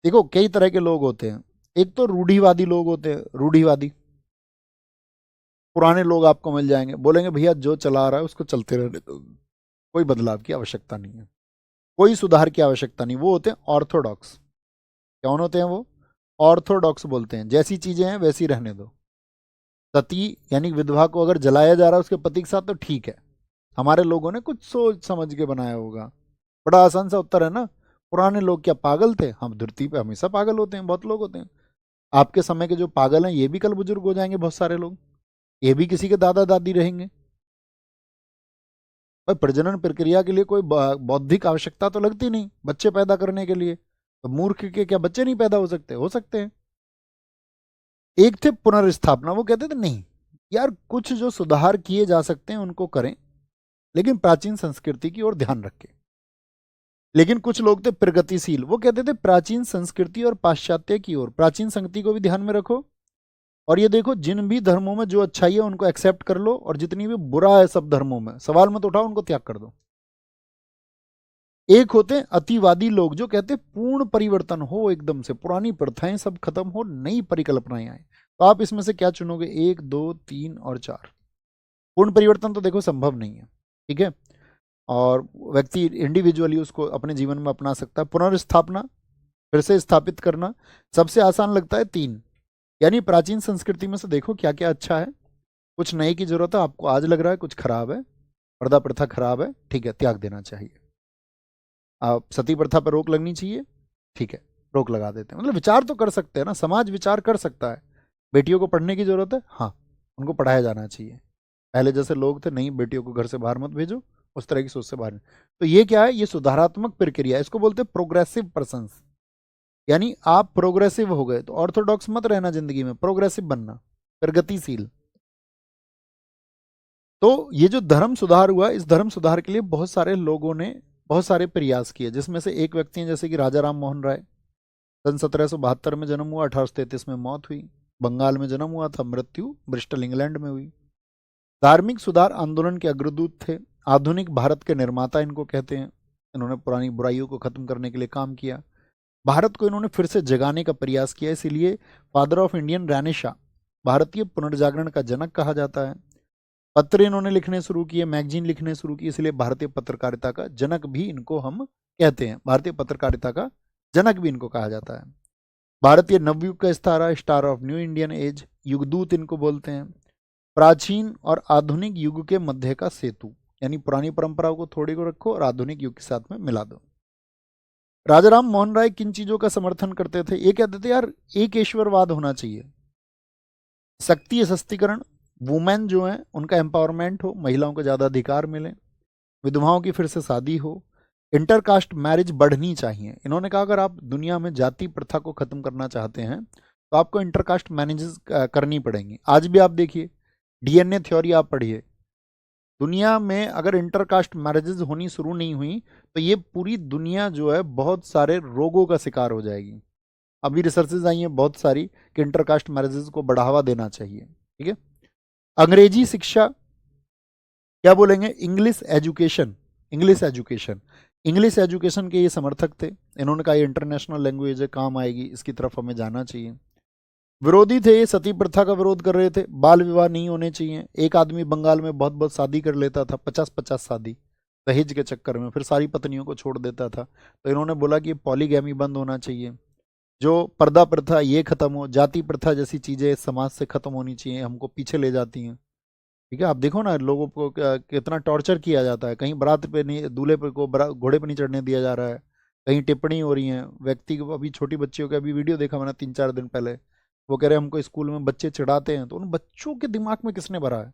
देखो कई तरह के लोग होते हैं। एक तो रूढ़िवादी लोग होते हैं, रूढ़िवादी पुराने लोग आपको मिल जाएंगे, बोलेंगे भैया जो चला रहा है उसको चलते रहने दो, कोई बदलाव की आवश्यकता नहीं है, कोई सुधार की आवश्यकता नहीं। वो होते हैं ऑर्थोडॉक्स। कौन होते हैं वो? ऑर्थोडॉक्स बोलते हैं, जैसी चीजें हैं वैसी रहने दो। सती यानी विधवा को अगर जलाया जा रहा है उसके पति के साथ तो ठीक है, हमारे लोगों ने कुछ सोच समझ के बनाया होगा। बड़ा आसान सा उत्तर है ना। पुराने लोग क्या पागल थे? हम धरती पे हमेशा पागल होते हैं, बहुत लोग होते हैं। आपके समय के जो पागल हैं ये भी कल बुजुर्ग हो जाएंगे, बहुत सारे लोग, ये भी किसी के दादा दादी रहेंगे। भाई प्रजनन प्रक्रिया के लिए कोई बौद्धिक आवश्यकता तो लगती नहीं बच्चे पैदा करने के लिए, तो मूर्ख के क्या बच्चे नहीं पैदा हो सकते? हो सकते हैं। एक थे पुनर्स्थापना, वो कहते थे नहीं यार, कुछ जो सुधार किए जा सकते हैं उनको करें, लेकिन प्राचीन संस्कृति की ओर ध्यान रखें। लेकिन कुछ लोग थे प्रगतिशील, वो कहते थे प्राचीन संस्कृति और पाश्चात्य की ओर, प्राचीन संस्कृति को भी ध्यान में रखो, और ये देखो जिन भी धर्मों में जो अच्छाई है उनको एक्सेप्ट कर लो, और जितनी भी बुरा है सब धर्मों में सवाल मत उठाओ, उनको त्याग कर दो। एक होते हैं अतिवादी लोग, जो कहते हैं पूर्ण परिवर्तन हो, एकदम से पुरानी प्रथाएं सब खत्म हो, नई परिकल्पनाएं आए। तो आप इसमें से क्या चुनोगे? 1, 2, 3 और 4। पूर्ण परिवर्तन तो देखो संभव नहीं है, ठीक है, और व्यक्ति इंडिविजुअली उसको अपने जीवन में अपना सकता है। पुनर्स्थापना, फिर से स्थापित करना, सबसे आसान लगता है 3। यानी प्राचीन संस्कृति में से देखो क्या क्या अच्छा है, कुछ नए की जरूरत है, आपको आज लग रहा है कुछ खराब है, पर्दा प्रथा खराब है, ठीक है, त्याग देना चाहिए। आप सती प्रथा पर रोक लगनी चाहिए, ठीक है, रोक लगा देते हैं। मतलब विचार तो कर सकते हैं ना, समाज विचार कर सकता है। बेटियों को पढ़ने की जरूरत है, हाँ, उनको पढ़ाया जाना चाहिए। पहले जैसे लोग थे, नहीं बेटियों को घर से बाहर मत भेजो, उस तरह की सोच से बाहर नहीं। तो ये क्या है? ये सुधारात्मक प्रक्रिया, इसको बोलते हैं प्रोग्रेसिव पर्सन्स। यानी आप प्रोग्रेसिव हो गए, तो ऑर्थोडॉक्स मत रहना जिंदगी में, प्रोग्रेसिव बनना, प्रगतिशील। तो ये जो धर्म सुधार हुआ, इस धर्म सुधार के लिए बहुत सारे लोगों ने बहुत सारे प्रयास किए, जिसमें से एक व्यक्ति हैं जैसे कि राजा राम मोहन राय। सन 1772 में जन्म हुआ, 1833 में मौत हुई। बंगाल में जन्म हुआ था, मृत्यु ब्रिस्टल इंग्लैंड में हुई। धार्मिक सुधार आंदोलन के अग्रदूत थे, आधुनिक भारत के निर्माता इनको कहते हैं। इन्होंने पुरानी बुराइयों को खत्म करने के लिए काम किया, भारत को इन्होंने फिर से जगाने का प्रयास किया, इसीलिए फादर ऑफ इंडियन रेनेसां, भारतीय पुनर्जागरण का जनक कहा जाता है। पत्र इन्होंने लिखने शुरू किए, मैगजीन लिखने शुरू की, इसलिए भारतीय पत्रकारिता का जनक भी इनको हम कहते हैं, भारतीय पत्रकारिता का जनक भी इनको कहा जाता है। भारतीय नवयुग का सितारा, star of new Indian age, युगदूत इनको बोलते हैं। प्राचीन और आधुनिक युग के मध्य का सेतु, यानी पुरानी परंपराओं को थोड़ी को रखो और आधुनिक युग के साथ में मिला दो। राजा राम मोहन राय किन चीजों का समर्थन करते थे? ये कहते थे यार एक ईश्वरवाद होना चाहिए, शक्ति सशक्तिकरण, वुमेन जो है उनका एम्पावरमेंट हो, महिलाओं को ज़्यादा अधिकार मिले, विधवाओं की फिर से शादी हो, इंटरकास्ट मैरिज बढ़नी चाहिए। इन्होंने कहा अगर आप दुनिया में जाति प्रथा को खत्म करना चाहते हैं तो आपको इंटरकास्ट मैरिजेस करनी पड़ेंगी। आज भी आप देखिए, डीएनए थ्योरी आप पढ़िए, दुनिया में अगर इंटरकास्ट मैरिजेज होनी शुरू नहीं हुई तो ये पूरी दुनिया जो है बहुत सारे रोगों का शिकार हो जाएगी। अभी रिसर्चेज आई हैं बहुत सारी कि इंटरकास्ट मैरिजेज को बढ़ावा देना चाहिए। ठीक है। अंग्रेजी शिक्षा, क्या बोलेंगे, English education. English education, English education के ये समर्थक थे। इन्होंने कहा ये इंटरनेशनल लैंग्वेज है, काम आएगी, इसकी तरफ हमें जाना चाहिए। विरोधी थे, ये सती प्रथा का विरोध कर रहे थे, बाल विवाह नहीं होने चाहिए। एक आदमी बंगाल में बहुत बहुत शादी कर लेता था, 50-50 शादी, दहेज के चक्कर में, फिर सारी पत्नियों को छोड़ देता था। तो इन्होंने बोला कि पॉलीगैमी बंद होना चाहिए, जो पर्दा प्रथा ये खत्म हो, जाति प्रथा जैसी चीजें समाज से खत्म होनी चाहिए, हमको पीछे ले जाती हैं। ठीक है, आप देखो ना लोगों को कितना टॉर्चर किया जाता है, कहीं बारात पे नहीं, दूल्हे पे को घोड़े पे नहीं चढ़ने दिया जा रहा है, कहीं टिप्पणी हो रही है व्यक्ति को। अभी छोटी बच्चियों का अभी वीडियो देखा मैंने 3-4 दिन पहले, वो कह रहे हैं हमको स्कूल में बच्चे चिढ़ाते हैं। तो उन बच्चों के दिमाग में किसने भरा है?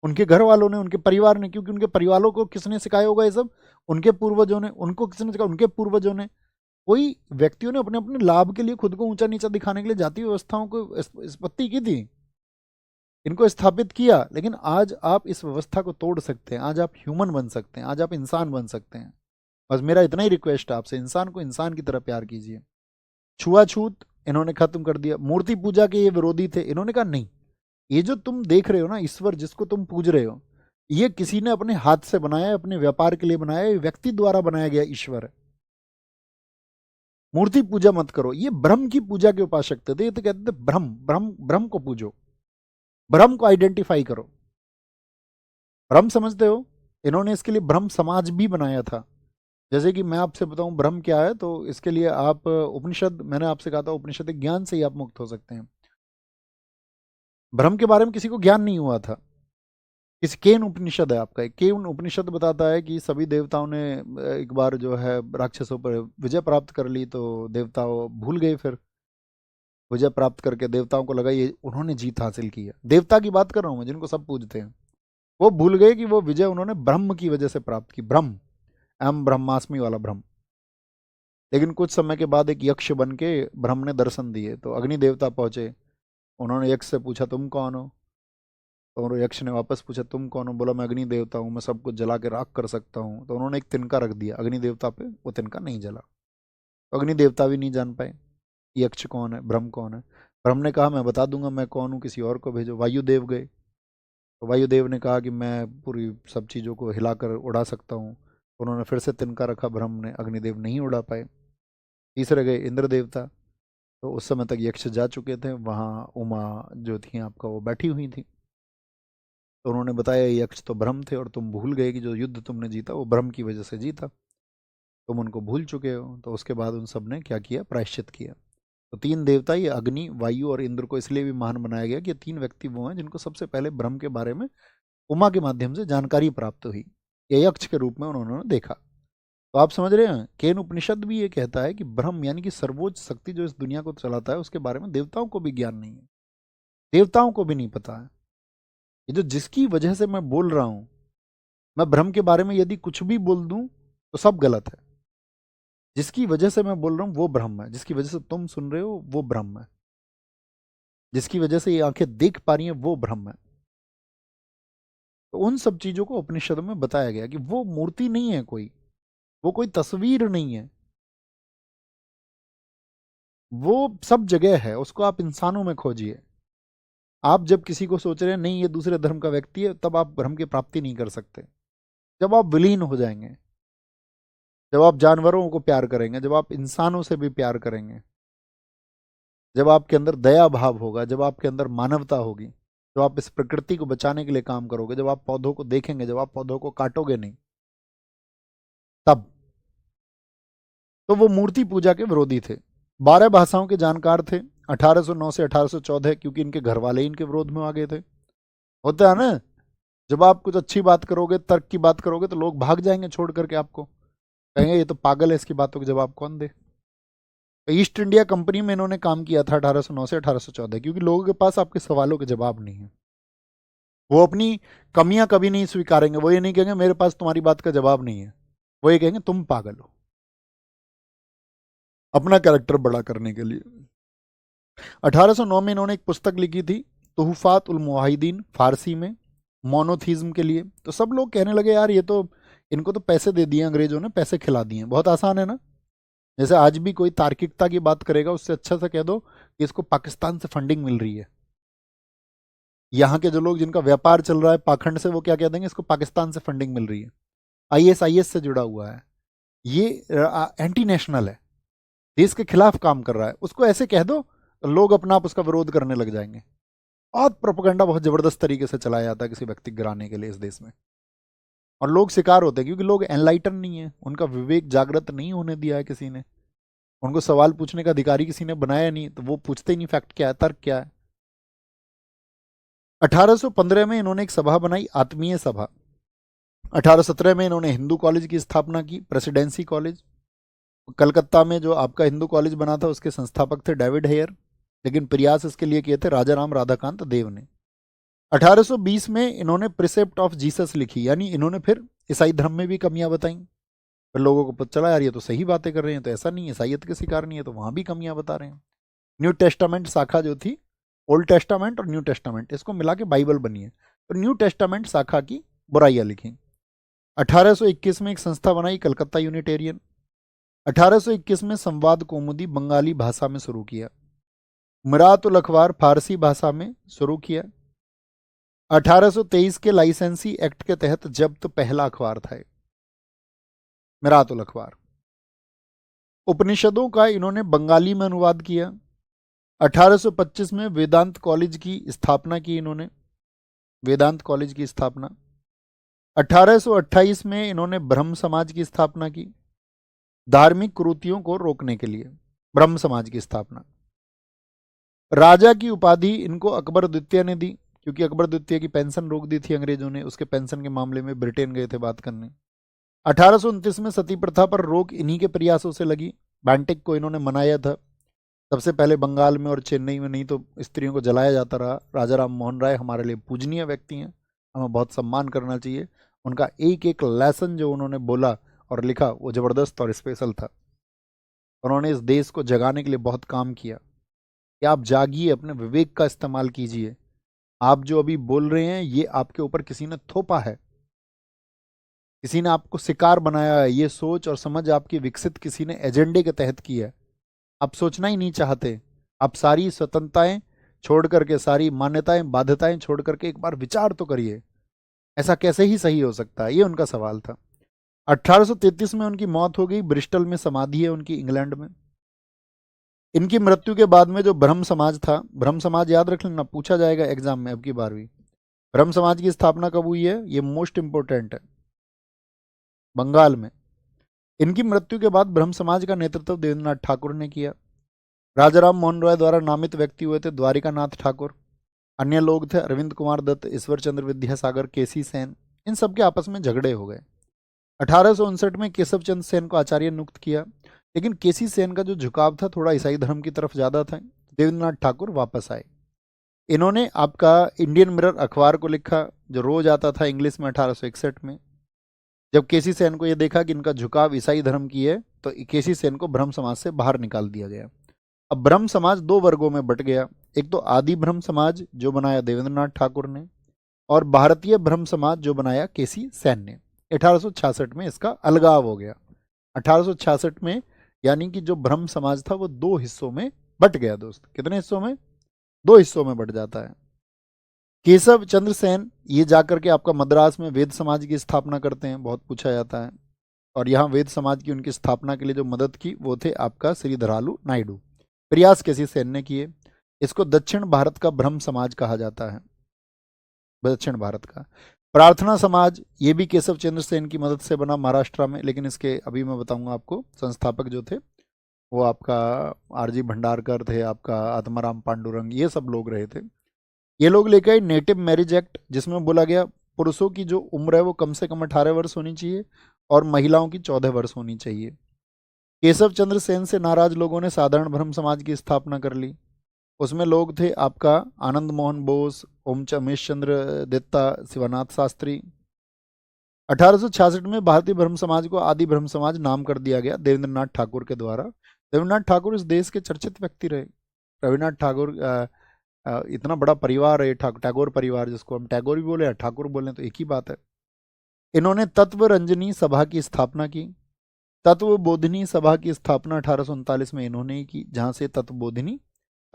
उनके घर वालों ने, उनके परिवार ने, क्योंकि उनके परिवारों को किसने सिखाया होगा ये सब? उनके पूर्वजों ने। उनको किसने सिखाया? उनके पूर्वजों ने। कोई व्यक्तियों ने अपने अपने लाभ के लिए, खुद को ऊंचा नीचा दिखाने के लिए जाति व्यवस्थाओं को उत्पत्ति की थी, इनको स्थापित किया। लेकिन आज आप इस व्यवस्था को तोड़ सकते हैं, आज आप ह्यूमन बन सकते हैं, आज आप इंसान बन सकते हैं। बस मेरा इतना ही रिक्वेस्ट है आपसे, इंसान को इंसान की तरह प्यार कीजिए। छुआछूत इन्होंने खत्म कर दिया। मूर्ति पूजा के ये विरोधी थे, इन्होंने कहा नहीं, ये जो तुम देख रहे हो ना ईश्वर जिसको तुम पूज रहे हो, ये किसी ने अपने हाथ से बनाया है, अपने व्यापार के लिए बनाया है, व्यक्ति द्वारा बनाया गया ईश्वर है। मूर्ति पूजा मत करो। ये ब्रह्म की पूजा के उपासक थे, ये तो कहते थे ब्रह्म ब्रह्म ब्रह्म को पूजो, ब्रह्म को आइडेंटिफाई करो। ब्रह्म समझते हो? इन्होंने इसके लिए ब्रह्म समाज भी बनाया था। जैसे कि मैं आपसे बताऊं ब्रह्म क्या है, तो इसके लिए आप उपनिषद, मैंने आपसे कहा था उपनिषद ज्ञान से ही आप मुक्त हो सकते हैं। ब्रह्म के बारे में किसी को ज्ञान नहीं हुआ था। किसी केन उपनिषद है आपका, एक केन उपनिषद बताता है कि सभी देवताओं ने एक बार जो है राक्षसों पर विजय प्राप्त कर ली, तो देवता भूल गए। फिर विजय प्राप्त करके देवताओं को लगा ये उन्होंने जीत हासिल की है। देवता की बात कर रहा हूं मैं, जिनको सब पूजते हैं। वो भूल गए कि वो विजय उन्होंने ब्रह्म की वजह से प्राप्त की, ब्रह्म, एम ब्रह्मास्मि वाला ब्रह्म। लेकिन कुछ समय के बाद एक यक्ष बन के ब्रह्म ने दर्शन दिए, तो अग्नि देवता पहुंचे। उन्होंने यक्ष से पूछा तुम कौन हो? तो यक्ष ने वापस पूछा तुम कौन हो? बोला मैं अग्नि देवता हूँ, मैं सब कुछ जला के राख कर सकता हूँ। तो उन्होंने एक तिनका रख दिया अग्नि देवता पे, वो तिनका नहीं जला। तो अग्नि देवता भी नहीं जान पाए यक्ष कौन है, ब्रह्म कौन है। ब्रह्म ने कहा मैं बता दूंगा मैं कौन हूँ, किसी और को भेजो। वायुदेव गए, तो वायुदेव ने कहा कि मैं पूरी सब चीज़ों को हिलाकर उड़ा सकता हूँ। उन्होंने फिर से तिनका रखा, ब्रह्म ने, अग्निदेव नहीं उड़ा पाए। तीसरे गए इंद्र देवता, तो उस समय तक यक्ष जा चुके थे, वहाँ उमा जो थी आपका वो बैठी हुई थी। तो उन्होंने बताया ये यक्ष तो ब्रह्म थे और तुम भूल गए कि जो युद्ध तुमने जीता वो ब्रह्म की वजह से जीता, तुम उनको भूल चुके हो। तो उसके बाद उन सब ने क्या किया? प्रायश्चित किया। तो तीन देवता, ये अग्नि, वायु और इंद्र को इसलिए भी महान बनाया गया कि ये तीन व्यक्ति वो हैं जिनको सबसे पहले ब्रह्म के बारे में उमा के माध्यम से जानकारी प्राप्त हुई, ये यक्ष के रूप में उन्होंने देखा। तो आप समझ रहे हैं, केन उपनिषद भी ये कहता है कि ब्रह्म यानी कि सर्वोच्च शक्ति जो इस दुनिया को चलाता है, उसके बारे में देवताओं को भी ज्ञान नहीं है, देवताओं को भी नहीं पता है। ये जो जिसकी वजह से मैं बोल रहा हूं, मैं ब्रह्म के बारे में यदि कुछ भी बोल दूं तो सब गलत है। जिसकी वजह से मैं बोल रहा हूं वो ब्रह्म है, जिसकी वजह से तुम सुन रहे हो वो ब्रह्म है, जिसकी वजह से ये आंखें देख पा रही हैं वो ब्रह्म है। तो उन सब चीजों को उपनिषद में बताया गया कि वो मूर्ति नहीं है कोई, वो कोई तस्वीर नहीं है, वो सब जगह है, उसको आप इंसानों में खोजिए। आप जब किसी को सोच रहे हैं नहीं ये दूसरे धर्म का व्यक्ति है, तब आप ब्रह्म की प्राप्ति नहीं कर सकते। जब आप विलीन हो जाएंगे, जब आप जानवरों को प्यार करेंगे, जब आप इंसानों से भी प्यार करेंगे, जब आपके अंदर दया भाव होगा, जब आपके अंदर मानवता होगी, जब आप इस प्रकृति को बचाने के लिए काम करोगे, जब आप पौधों को देखेंगे, जब आप पौधों को काटोगे नहीं, तब। तो वो मूर्ति पूजा के विरोधी थे, 12 भाषाओं के जानकार थे। 1809 से 1814, क्योंकि इनके घर वाले ही इनके विरोध में आ गए थे। होता है ना, जब आप कुछ अच्छी बात करोगे, तर्क की बात करोगे, तो लोग भाग जाएंगे छोड़ करके आपको, कहेंगे ये तो पागल है, इसकी बातों के जवाब कौन दे। ईस्ट इंडिया कंपनी में इन्होंने काम किया था 1809 से 1814, क्योंकि लोगों के पास आपके सवालों के जवाब नहीं है। वो अपनी कमियां कभी नहीं स्वीकारेंगे, वो ये नहीं कहेंगे मेरे पास तुम्हारी बात का जवाब नहीं है, वो ये कहेंगे तुम पागल हो, अपना कैरेक्टर बड़ा करने के लिए। 1809 में इन्होंने एक पुस्तक लिखी थी, तुहफात उल मुवाहिदीन, फारसी में। मोनोथीज्म के लिए। तो सब लोग कहने लगे यार ये तो, इनको तो पैसे दे दिए अंग्रेजों ने, पैसे खिला दिए, बहुत आसान है ना। जैसे आज भी कोई तार्किकता की बात करेगा, उससे अच्छा से कह दो कि इसको पाकिस्तान से फंडिंग मिल रही है। यहाँ के जो लोग जिनका व्यापार चल रहा है पाखंड से, वो क्या कह देंगे, इसको पाकिस्तान से फंडिंग मिल रही है, आईएसआईएस से जुड़ा हुआ है, ये एंटी नेशनल है, देश के खिलाफ काम कर रहा है, उसको ऐसे कह दो तो लोग अपना आप उसका विरोध करने लग जाएंगे। बहुत प्रोपेगेंडा बहुत जबरदस्त तरीके से चलाया जाता है किसी व्यक्ति को गिराने के लिए इस देश में, और लोग शिकार होते हैं क्योंकि लोग एनलाइटन नहीं है, उनका विवेक जागृत नहीं होने दिया है किसी ने, उनको सवाल पूछने का अधिकारी किसी ने बनाया नहीं, तो वो पूछते ही नहीं फैक्ट क्या है, तर्क क्या है। 1815 में इन्होंने एक सभा बनाई, आत्मीय सभा। 1817 में इन्होंने हिंदू कॉलेज की स्थापना की, प्रेसिडेंसी कॉलेज। कलकत्ता में जो आपका हिंदू कॉलेज बना था उसके संस्थापक थे डेविड हेयर, लेकिन प्रयास इसके लिए किए थे राजा राम राधाकांत देव ने। 1820 में इन्होंने प्रिसेप्ट ऑफ जीसस लिखी, यानी इन्होंने फिर ईसाई धर्म में भी कमियां बताई। फिर लोगों को पता चला यार ये तो सही बातें कर रहे हैं, तो ऐसा नहीं है, ईसाइयत के शिकार नहीं है, तो वहां भी कमियां बता रहे हैं। न्यू टेस्टामेंट शाखा जो थी, ओल्ड टेस्टामेंट और न्यू टेस्टामेंट, इसको मिला के बाइबल बनी है, तो न्यू टेस्टामेंट शाखा की बुराइयां लिखी। 1821 में एक संस्था बनाई, कलकत्ता यूनिटेरियन। 1821 में संवाद कौमुदी बंगाली भाषा में शुरू किया। मिरातुल अखबार फारसी भाषा में शुरू किया। 1823 के लाइसेंसी एक्ट के तहत जब्त पहला अखबार था मिरातुल अखबार। उपनिषदों का इन्होंने बंगाली में अनुवाद किया। 1825 में वेदांत कॉलेज की स्थापना की इन्होंने, वेदांत कॉलेज की स्थापना। 1828 में इन्होंने ब्रह्म समाज की स्थापना की, धार्मिक कुरीतियों को रोकने के लिए ब्रह्म समाज की स्थापना। राजा की उपाधि इनको अकबर द्वितीय ने दी, क्योंकि अकबर द्वितीय की पेंशन रोक दी थी अंग्रेजों ने, उसके पेंशन के मामले में ब्रिटेन गए थे बात करने। 1829 में सती प्रथा पर रोक इन्हीं के प्रयासों से लगी, बैंटिक को इन्होंने मनाया था सबसे पहले बंगाल में और चेन्नई में, नहीं तो स्त्रियों को जलाया जाता रहा। राजा राम मोहन राय हमारे लिए पूजनीय व्यक्ति हैं, हमें बहुत सम्मान करना चाहिए, उनका एक एक लेसन जो उन्होंने बोला और लिखा वो ज़बरदस्त और स्पेशल था। उन्होंने इस देश को जगाने के लिए बहुत काम किया कि आप जागिए, अपने विवेक का इस्तेमाल कीजिए, आप जो अभी बोल रहे हैं ये आपके ऊपर किसी ने थोपा है, किसी ने आपको शिकार बनाया है, ये सोच और समझ आपकी विकसित किसी ने एजेंडे के तहत की है। आप सोचना ही नहीं चाहते, आप सारी स्वतंत्रताएं छोड़ करके, सारी मान्यताएं बाध्यताएं छोड़ करके एक बार विचार तो करिए, ऐसा कैसे ही सही हो सकता है, ये उनका सवाल था। 1833 में उनकी मौत हो गई, ब्रिस्टल में समाधि है उनकी, इंग्लैंड में। इनकी मृत्यु के बाद में जो ब्रह्म समाज था, ब्रह्म समाज याद रख लेना, पूछा जाएगा एग्जाम में अब की 12वीं, ब्रह्म समाज की स्थापना कब हुई है, ये मोस्ट इंपोर्टेंट है, बंगाल में। इनकी मृत्यु के बाद ब्रह्म समाज का नेतृत्व देवेंद्रनाथ ठाकुर ने किया। राजा राम मोहन राय द्वारा नामित व्यक्ति हुए थे द्वारिका नाथ ठाकुर, अन्य लोग थे अरविंद कुमार दत्त, ईश्वर चंद्र विद्यासागर, केसी सेन, इन सबके आपस में झगड़े हो गए। 1859 में केशव चंद्र सेन को आचार्य नियुक्त किया, लेकिन केसी सेन का जो झुकाव था थोड़ा ईसाई धर्म की तरफ ज़्यादा था, देवेंद्रनाथ ठाकुर वापस आए। इन्होंने आपका इंडियन मिरर अखबार को लिखा जो रोज आता था इंग्लिश में 1861 में। जब केसी सेन को यह देखा कि इनका झुकाव ईसाई धर्म की है, तो केसी सेन को ब्रह्म समाज से बाहर निकाल दिया गया। अब ब्रह्म समाज दो वर्गों में बट गया, एक तो आदि ब्रह्म समाज जो बनाया देवेंद्रनाथ ठाकुर ने, और भारतीय ब्रह्म समाज जो बनाया केसी सेन ने। 1866 में इसका अलगाव हो गया। 1866 में यानी कि जो ब्रह्म समाज था वो दो हिस्सों में बट गया दोस्त। कितने हिस्सों में? दो हिस्सों में बट जाता है। केशव चंद्र सेन ये जाकर के आपका मद्रास में वेद समाज की स्थापना करते हैं, बहुत पूछा जाता है, और यहाँ वेद समाज की उनकी स्थापना के लिए जो मदद की वो थे आपका श्रीधरालु नायडू। प्रयास केसी सेन ने किए। इसको दक्षिण भारत का ब्रह्म समाज कहा जाता है, दक्षिण भारत का। प्रार्थना समाज ये भी केशव चंद्र सेन की मदद से बना महाराष्ट्र में, लेकिन इसके अभी मैं बताऊंगा आपको संस्थापक जो थे वो आपका आरजी भंडारकर थे, आपका आत्माराम पांडुरंग, ये सब लोग रहे थे। ये लोग लेके आए नेटिव मैरिज एक्ट, जिसमें बोला गया पुरुषों की जो उम्र है वो कम से कम 18 वर्ष होनी चाहिए और महिलाओं की 14 वर्ष होनी चाहिए। केशव चंद्र सेन से नाराज लोगों ने साधारण ब्रह्म समाज की स्थापना कर ली। उसमें लोग थे आपका आनंद मोहन बोस, ओम उमेश चंद्र दत्ता, शिवानाथ शास्त्री। 1866 में भारतीय ब्रह्म समाज को आदि ब्रह्म समाज नाम कर दिया गया देवेंद्रनाथ ठाकुर के द्वारा। देवेंद्रनाथ ठाकुर इस देश के चर्चित व्यक्ति रहे। रविन्द्रनाथ ठाकुर इतना बड़ा परिवार है टैगोर परिवार, जिसको हम टैगोर भी बोले या ठाकुर बोले तो एक ही बात है। इन्होंने तत्व रंजनी सभा की स्थापना की। तत्व बोधिनी सभा की स्थापना 1839 में इन्होंने ही की, जहां से तत्व बोधिनी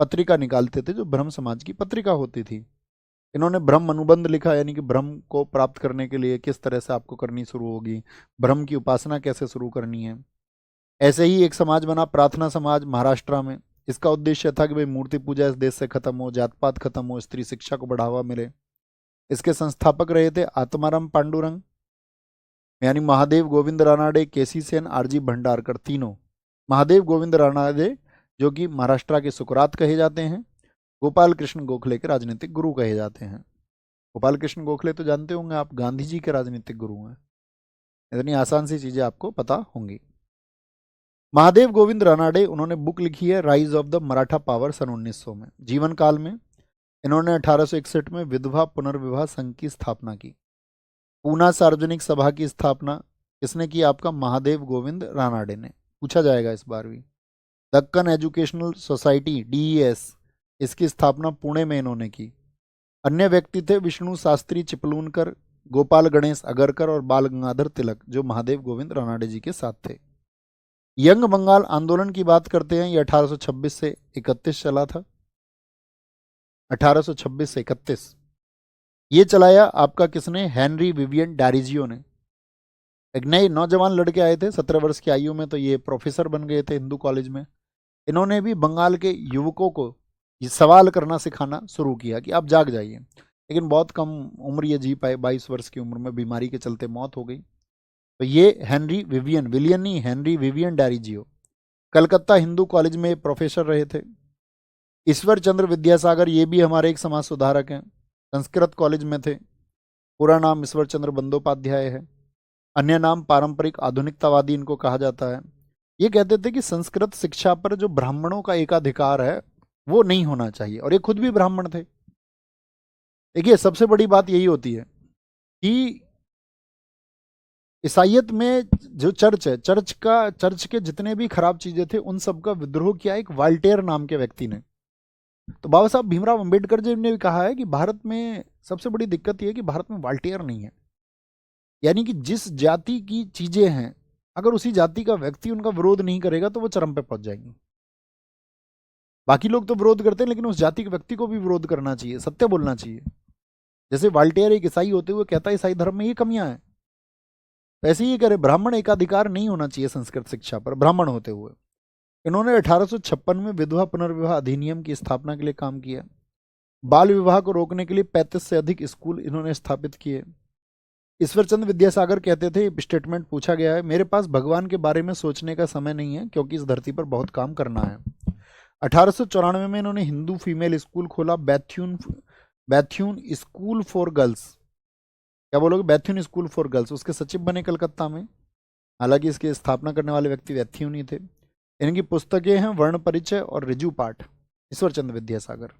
पत्रिका निकालते थे, जो ब्रह्म समाज की पत्रिका होती थी। इन्होंने ब्रह्म अनुबंध लिखा, यानी कि ब्रह्म को प्राप्त करने के लिए किस तरह से आपको करनी शुरू होगी, ब्रह्म की उपासना कैसे शुरू करनी है। ऐसे ही एक समाज बना प्रार्थना समाज महाराष्ट्र में। इसका उद्देश्य था कि भाई मूर्ति पूजा इस देश से खत्म हो, जात पात खत्म हो, स्त्री शिक्षा को बढ़ावा मिले। इसके संस्थापक रहे थे आत्माराम पांडुरंग, यानी महादेव गोविंद रानाडे, केसी सेन, आरजी भंडारकर, तीनों। महादेव गोविंद रानाडे जो कि महाराष्ट्र के सुकरात कहे जाते हैं, गोपाल कृष्ण गोखले के राजनीतिक गुरु कहे जाते हैं। गोपाल कृष्ण गोखले तो जानते होंगे आप, गांधी जी के राजनीतिक गुरु हैं। इतनी आसान सी चीजें आपको पता होंगी। महादेव गोविंद रानाडे, उन्होंने बुक लिखी है rise of the Maratha power सन 1900 में। जीवन काल में इन्होंने 1861 में विधवा पुनर्विवाह संघ की स्थापना की। पूना सार्वजनिक सभा की स्थापना किसने की? आपका महादेव गोविंद रानाडे ने। पूछा जाएगा इस बार भी। दक्कन एजुकेशनल सोसाइटी DES, इसकी स्थापना पुणे में इन्होंने की। अन्य व्यक्ति थे विष्णु शास्त्री चिपलूनकर, गोपाल गणेश अगरकर और बाल गंगाधर तिलक, जो महादेव गोविंद रानाडे जी के साथ थे। यंग बंगाल आंदोलन की बात करते हैं, ये 1826 से 31 चला था। 1826 से 31 ये चलाया आपका किसने? हेनरी विवियन डारिजियो ने। एक नए नौजवान लड़के आए थे 17 वर्ष की आयु में, तो ये प्रोफेसर बन गए थे हिंदू कॉलेज में। इन्होंने भी बंगाल के युवकों को ये सवाल करना सिखाना शुरू किया कि आप जाग जाइए। लेकिन बहुत कम उम्र ये जी पाए, 22 वर्ष की उम्र में बीमारी के चलते मौत हो गई। तो ये हेनरी विवियन, विलियन नहीं, Henry Vivian Derozio Calcutta Hindu college में प्रोफेसर रहे थे। ईश्वर चंद्र विद्यासागर, ये भी हमारे एक समाज सुधारक हैं, संस्कृत कॉलेज में थे। पूरा नाम ईश्वर चंद्र बंदोपाध्याय है, अन्य नाम पारंपरिक आधुनिकतावादी इनको कहा जाता है। ये कहते थे कि संस्कृत शिक्षा पर जो ब्राह्मणों का एकाधिकार है वो नहीं होना चाहिए, और ये खुद भी ब्राह्मण थे। देखिए सबसे बड़ी बात यही होती है कि ईसाइयत में जो चर्च है, चर्च के जितने भी खराब चीजें थे उन सब का विद्रोह किया एक वाल्टेयर नाम के व्यक्ति ने। तो बाबा साहब भीमराव अंबेडकर जी ने भी कहा है कि भारत में सबसे बड़ी दिक्कत यह है कि भारत में वाल्टेयर नहीं है, यानी कि जिस जाति की चीजें हैं अगर उसी जाति का व्यक्ति उनका विरोध नहीं करेगा तो वो चरम पे पहुंच जाएंगी। बाकी लोग तो विरोध करते हैं, लेकिन उस जाति के व्यक्ति को भी विरोध करना चाहिए, सत्य बोलना चाहिए। जैसे वाल्टेयर एक ईसाई होते हुए कहता है ईसाई धर्म में ये कमियां हैं, ऐसे ही करे ब्राह्मण एकाधिकार नहीं होना चाहिए संस्कृत शिक्षा पर ब्राह्मण होते हुए। इन्होंने 1856 में विधवा पुनर्विवाह अधिनियम की स्थापना के लिए काम किया। बाल विवाह को रोकने के लिए 35 से अधिक स्कूल इन्होंने स्थापित किए। ईश्वरचंद्र विद्यासागर कहते थे, स्टेटमेंट पूछा गया है, मेरे पास भगवान के बारे में सोचने का समय नहीं है क्योंकि इस धरती पर बहुत काम करना है। 1894 में इन्होंने हिंदू फीमेल स्कूल खोला, बैथ्यून स्कूल फॉर गर्ल्स। क्या बोलोगे? Bethune school for girls. उसके सचिव बने कलकत्ता में, हालांकि इसकी स्थापना करने वाले व्यक्ति बैथ्यून ही थे। इनकी पुस्तकें हैं वर्ण परिचय और रिजु पाठ, ईश्वरचंद्र विद्यासागर।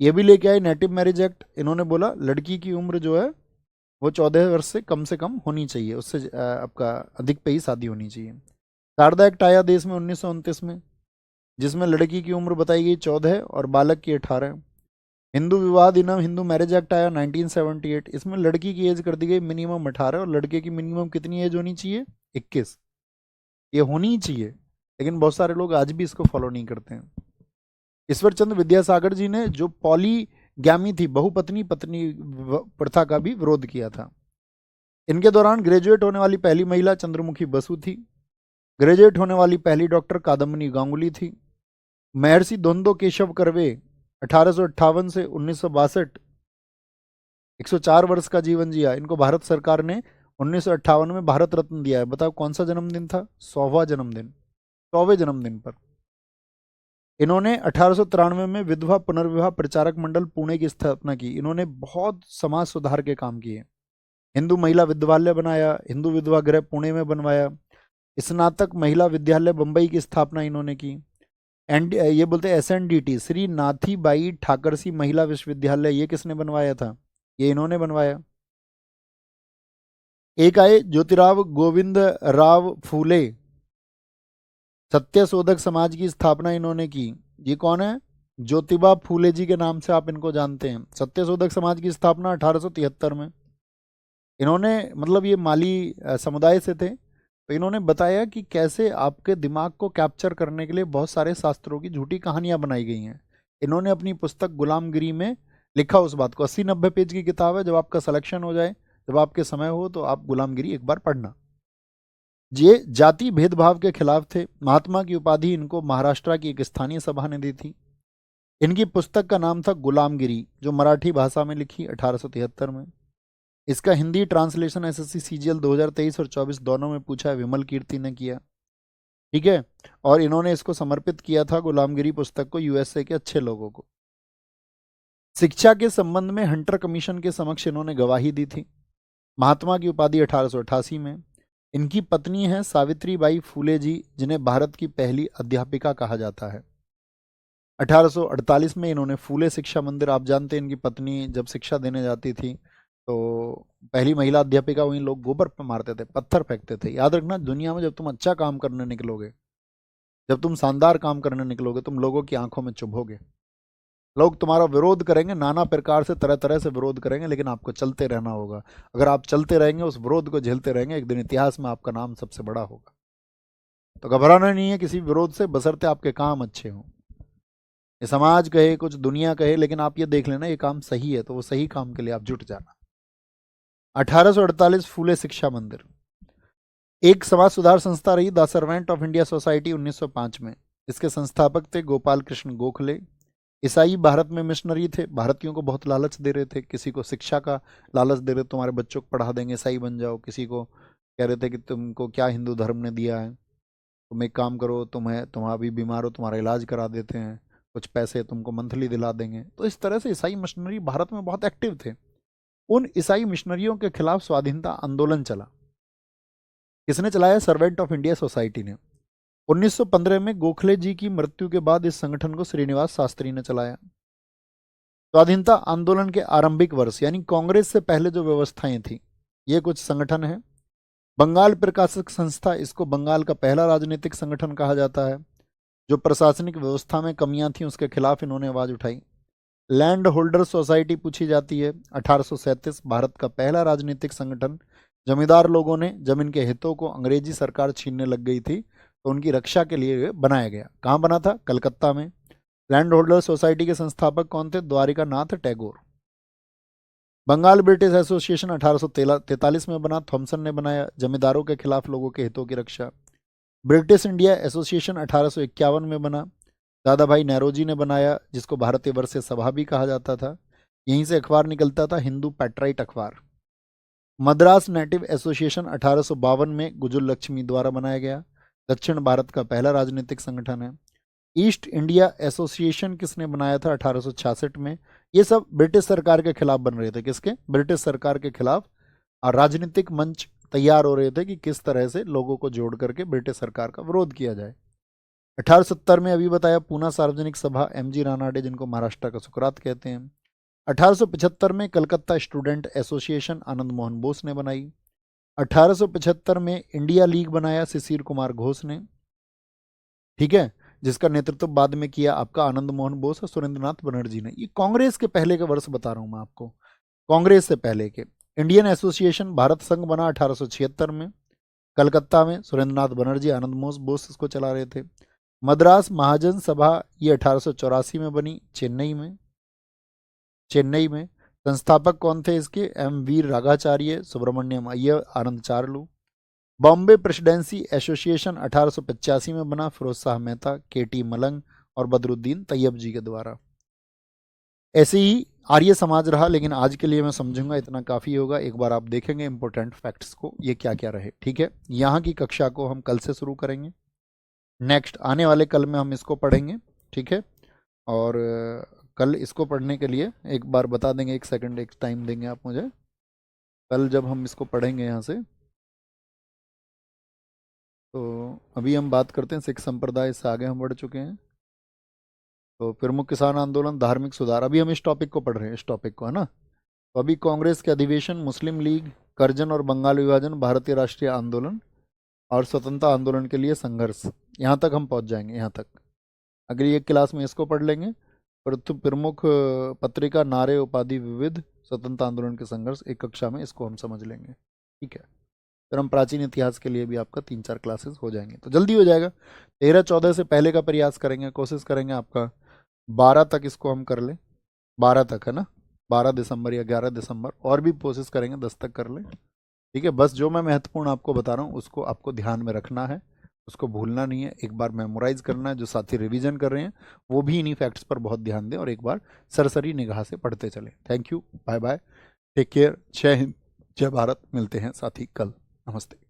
ये भी लेके आए नेटिव मैरिज एक्ट। इन्होंने बोला लड़की की उम्र जो है वो 14 वर्ष से कम होनी चाहिए, उससे आपका अधिक पे ही शादी होनी चाहिए। शारदा एक्ट आया देश में 1929 में, जिसमें लड़की की उम्र बताई गई 14 और बालक की 18। हिंदू विवाह अधिनियम, हिंदू मैरिज एक्ट आया 1978, इसमें लड़की की एज कर दी गई मिनिमम 18 और लड़के की मिनिमम कितनी एज होनी चाहिए? 21। ये होनी ही चाहिए, लेकिन बहुत सारे लोग आज भी इसको फॉलो नहीं करते हैं। ईश्वरचंद्र विद्यासागर जी ने जो पॉलीगैमी थी, बहुपत्नी पत्नी प्रथा का भी विरोध किया था। इनके दौरान ग्रेजुएट होने वाली पहली महिला चंद्रमुखी बसु थी। ग्रेजुएट होने वाली पहली डॉक्टर कादम्बनी गांगुली थी। महर्षि द्वंद्व केशव कर्वे 1858 से 1962 104 वर्ष का जीवन जिया। इनको भारत सरकार ने 1958 में भारत रत्न दिया है। बताओ कौन सा जन्मदिन था? 100वां जन्मदिन, 100वें जन्मदिन पर। इन्होंने 1893 में विधवा पुनर्विवाह प्रचारक मंडल पुणे की स्थापना की। इन्होंने बहुत समाज सुधार के काम किए। हिंदू महिला विद्यालय बनाया, हिंदू विधवा गृह पुणे में बनवाया, स्नातक महिला विद्यालय बंबई की स्थापना इन्होंने की। ये बोलते हैं SNDT, श्री नाथीबाई ठाकरसी महिला विश्वविद्यालय, ये किसने बनवाया था? ये इन्होंने बनवाया। एक आए ज्योतिराव गोविंद राव फूले, सत्यशोधक समाज की स्थापना इन्होंने की। ये कौन है? ज्योतिबा फूले जी के नाम से आप इनको जानते हैं। सत्यशोधक समाज की स्थापना 1873 में। इन्होंने मतलब ये माली समुदाय से थे, तो इन्होंने बताया कि कैसे आपके दिमाग को कैप्चर करने के लिए बहुत सारे शास्त्रों की झूठी कहानियां बनाई गई हैं। इन्होंने अपनी पुस्तक गुलामगिरी में लिखा उस बात को। 80-90 पेज की किताब है। जब आपका सिलेक्शन हो जाए, जब आपके समय हो, तो आप गुलामगिरी एक बार पढ़ना। ये जाति भेदभाव के खिलाफ थे। महात्मा की उपाधि इनको महाराष्ट्र की एक स्थानीय सभा ने दी थी। इनकी पुस्तक का नाम था गुलामगिरी, जो मराठी भाषा में लिखी 1873 में। इसका हिंदी ट्रांसलेशन एसएससी सीजीएल 2023 और 24 दोनों में पूछा है, विमल कीर्ति ने किया। ठीक है। और इन्होंने इसको समर्पित किया था, गुलामगिरी पुस्तक को, यूएसए के अच्छे लोगों को। शिक्षा के संबंध में हंटर कमीशन के समक्ष इन्होंने गवाही दी थी। महात्मा की उपाधि 1888 में। इनकी पत्नी है सावित्रीबाई फूले जी, जिन्हें भारत की पहली अध्यापिका कहा जाता है। 1848 में इन्होंने फूले शिक्षा मंदिर, आप जानते हैं इनकी पत्नी जब शिक्षा देने जाती थी तो पहली महिला अध्यापिका, वहीं लोग गोबर पे मारते थे, पत्थर फेंकते थे। याद रखना, दुनिया में जब तुम अच्छा काम करने निकलोगे, जब तुम शानदार काम करने निकलोगे, तुम लोगों की आंखों में चुभोगे। लोग तुम्हारा विरोध करेंगे, नाना प्रकार से, तरह तरह से विरोध करेंगे, लेकिन आपको चलते रहना होगा। अगर आप चलते रहेंगे, उस विरोध को झेलते रहेंगे, एक दिन इतिहास में आपका नाम सबसे बड़ा होगा। तो घबराना नहीं है किसी विरोध से, बशर्ते आपके काम अच्छे हों। ये समाज कहे, कुछ दुनिया कहे, लेकिन आप ये देख लेना ये काम सही है, तो वो सही काम के लिए आप जुट जाना। 1848 फूले शिक्षा मंदिर एक समाज सुधार संस्था रही। The servant of India society 1905 में। इसके संस्थापक थे गोपाल कृष्ण गोखले। ईसाई भारत में मिशनरी थे, भारतीयों को बहुत लालच दे रहे थे। किसी को शिक्षा का लालच दे रहे, तुम्हारे बच्चों को पढ़ा देंगे, ईसाई बन जाओ। किसी को कह रहे थे कि तुमको क्या हिंदू धर्म ने दिया है, तुम एक काम करो, तुम अभी बीमार हो, तुम्हारा इलाज करा देते हैं, कुछ पैसे तुमको मंथली दिला देंगे। तो इस तरह से ईसाई मिशनरी भारत में बहुत एक्टिव थे। उन ईसाई मिशनरियों के खिलाफ स्वाधीनता आंदोलन चला। किसने चलाया? सर्वेंट ऑफ इंडिया सोसाइटी ने। 1915 में गोखले जी की मृत्यु के बाद इस संगठन को श्रीनिवास शास्त्री ने चलाया। स्वाधीनता आंदोलन के आरंभिक वर्ष, यानी कांग्रेस से पहले जो व्यवस्थाएं थी, ये कुछ संगठन है। बंगाल प्रकाशक संस्था, इसको बंगाल का पहला राजनीतिक संगठन कहा जाता है। जो प्रशासनिक व्यवस्था में कमियां थी, उसके खिलाफ इन्होंने आवाज उठाई। लैंड होल्डर सोसाइटी पूछी जाती है। 1837 भारत का पहला राजनीतिक संगठन। जमींदार लोगों ने, जब इनके हितों को अंग्रेजी सरकार छीनने लग गई थी, तो उनकी रक्षा के लिए बनाया गया। कहाँ बना था? कलकत्ता में। लैंड होल्डर सोसाइटी के संस्थापक कौन थे? द्वारिका नाथ टैगोर। बंगाल ब्रिटिश एसोसिएशन 1843 में बना, थॉमसन ने बनाया। जमींदारों के खिलाफ लोगों के हितों की रक्षा। ब्रिटिश इंडिया एसोसिएशन 1851 में बना, दादा भाई नेरोजी ने बनाया, जिसको भारतीय वर्षीय सभा भी कहा जाता था। यहीं से अखबार निकलता था, हिंदू पैट्राइट अखबार। मद्रास नेटिव एसोसिएशन 1852 में गुजुल लक्ष्मी द्वारा बनाया गया। दक्षिण भारत का पहला राजनीतिक संगठन है। ईस्ट इंडिया एसोसिएशन किसने बनाया था? 1866 में। ये सब ब्रिटिश सरकार के खिलाफ बन रहे थे। किसके? ब्रिटिश सरकार के खिलाफ। और राजनीतिक मंच तैयार हो रहे थे कि किस तरह से लोगों को जोड़ करके ब्रिटिश सरकार का विरोध किया जाए। 1870 में अभी बताया, पूना सार्वजनिक सभा, एमजी रानाडे, जिनको महाराष्ट्र का सुकरात कहते हैं। 1875 में कलकत्ता स्टूडेंट एसोसिएशन, आनंद मोहन बोस ने बनाई। 1875 में इंडिया लीग बनाया, शिशिर कुमार घोष ने। ठीक है। जिसका नेतृत्व बाद में किया आपका आनंद मोहन बोस और सुरेंद्रनाथ बनर्जी ने। ये कांग्रेस के पहले के वर्ष बता रहा हूं मैं आपको, कांग्रेस से पहले के। इंडियन एसोसिएशन भारत संघ बना 1876 में, कलकत्ता में। सुरेंद्रनाथ बनर्जी, आनंद मोहन बोस इसको चला रहे थे। मद्रास महाजन सभा, ये 1884 में बनी, चेन्नई में। चेन्नई में। संस्थापक कौन थे इसके? एम वीर राघाचार्य, सुब्रमण्यम अय्यर, आनंद चारलू। बॉम्बे प्रेसिडेंसी एसोसिएशन 1885 में बना, फिरोज शाह मेहता, के टी मलंग और बदरुद्दीन तैयब जी के द्वारा। ऐसे ही आर्य समाज रहा, लेकिन आज के लिए मैं समझूंगा इतना काफ़ी होगा। एक बार आप देखेंगे इंपॉर्टेंट फैक्ट्स को, ये क्या क्या रहे। ठीक है। यहाँ की कक्षा को हम कल से शुरू करेंगे। नेक्स्ट आने वाले कल में हम इसको पढ़ेंगे। ठीक है। और कल इसको पढ़ने के लिए एक बार बता देंगे, एक सेकंड एक टाइम देंगे आप मुझे। कल जब हम इसको पढ़ेंगे यहाँ से, तो अभी हम बात करते हैं सिख संप्रदाय से आगे हम बढ़ चुके हैं। तो प्रमुख किसान आंदोलन, धार्मिक सुधार, अभी हम इस टॉपिक को पढ़ रहे हैं, इस टॉपिक को, है ना। तो अभी कांग्रेस के अधिवेशन, मुस्लिम लीग, करजन और बंगाल विभाजन, भारतीय राष्ट्रीय आंदोलन और स्वतंत्रता आंदोलन के लिए संघर्ष, यहाँ तक हम पहुँच जाएंगे। यहाँ तक अगली एक क्लास में इसको पढ़ लेंगे। प्रमुख पत्रिका नारे उपाधि विविध स्वतंत्रता आंदोलन के संघर्ष, एक कक्षा में इसको हम समझ लेंगे। ठीक है, फिर हम प्राचीन इतिहास के लिए भी आपका 3-4 क्लासेस हो जाएंगे, तो जल्दी हो जाएगा। 13-14 से पहले का प्रयास करेंगे, कोशिश करेंगे आपका 12 तक इसको हम कर लें, 12 तक है ना, 12 दिसंबर या 11 दिसंबर, और भी कोशिश करेंगे 10 तक कर लें। ठीक है, बस जो मैं महत्वपूर्ण आपको बता रहा हूँ उसको आपको ध्यान में रखना है, उसको भूलना नहीं है, एक बार मेमोराइज करना है। जो साथी रिवीजन कर रहे हैं वो भी इन्हीं फैक्ट्स पर बहुत ध्यान दें और एक बार सरसरी निगाह से पढ़ते चलें। Thank you, bye bye, take care, जय हिंद, जय भारत। मिलते हैं साथी कल, नमस्ते।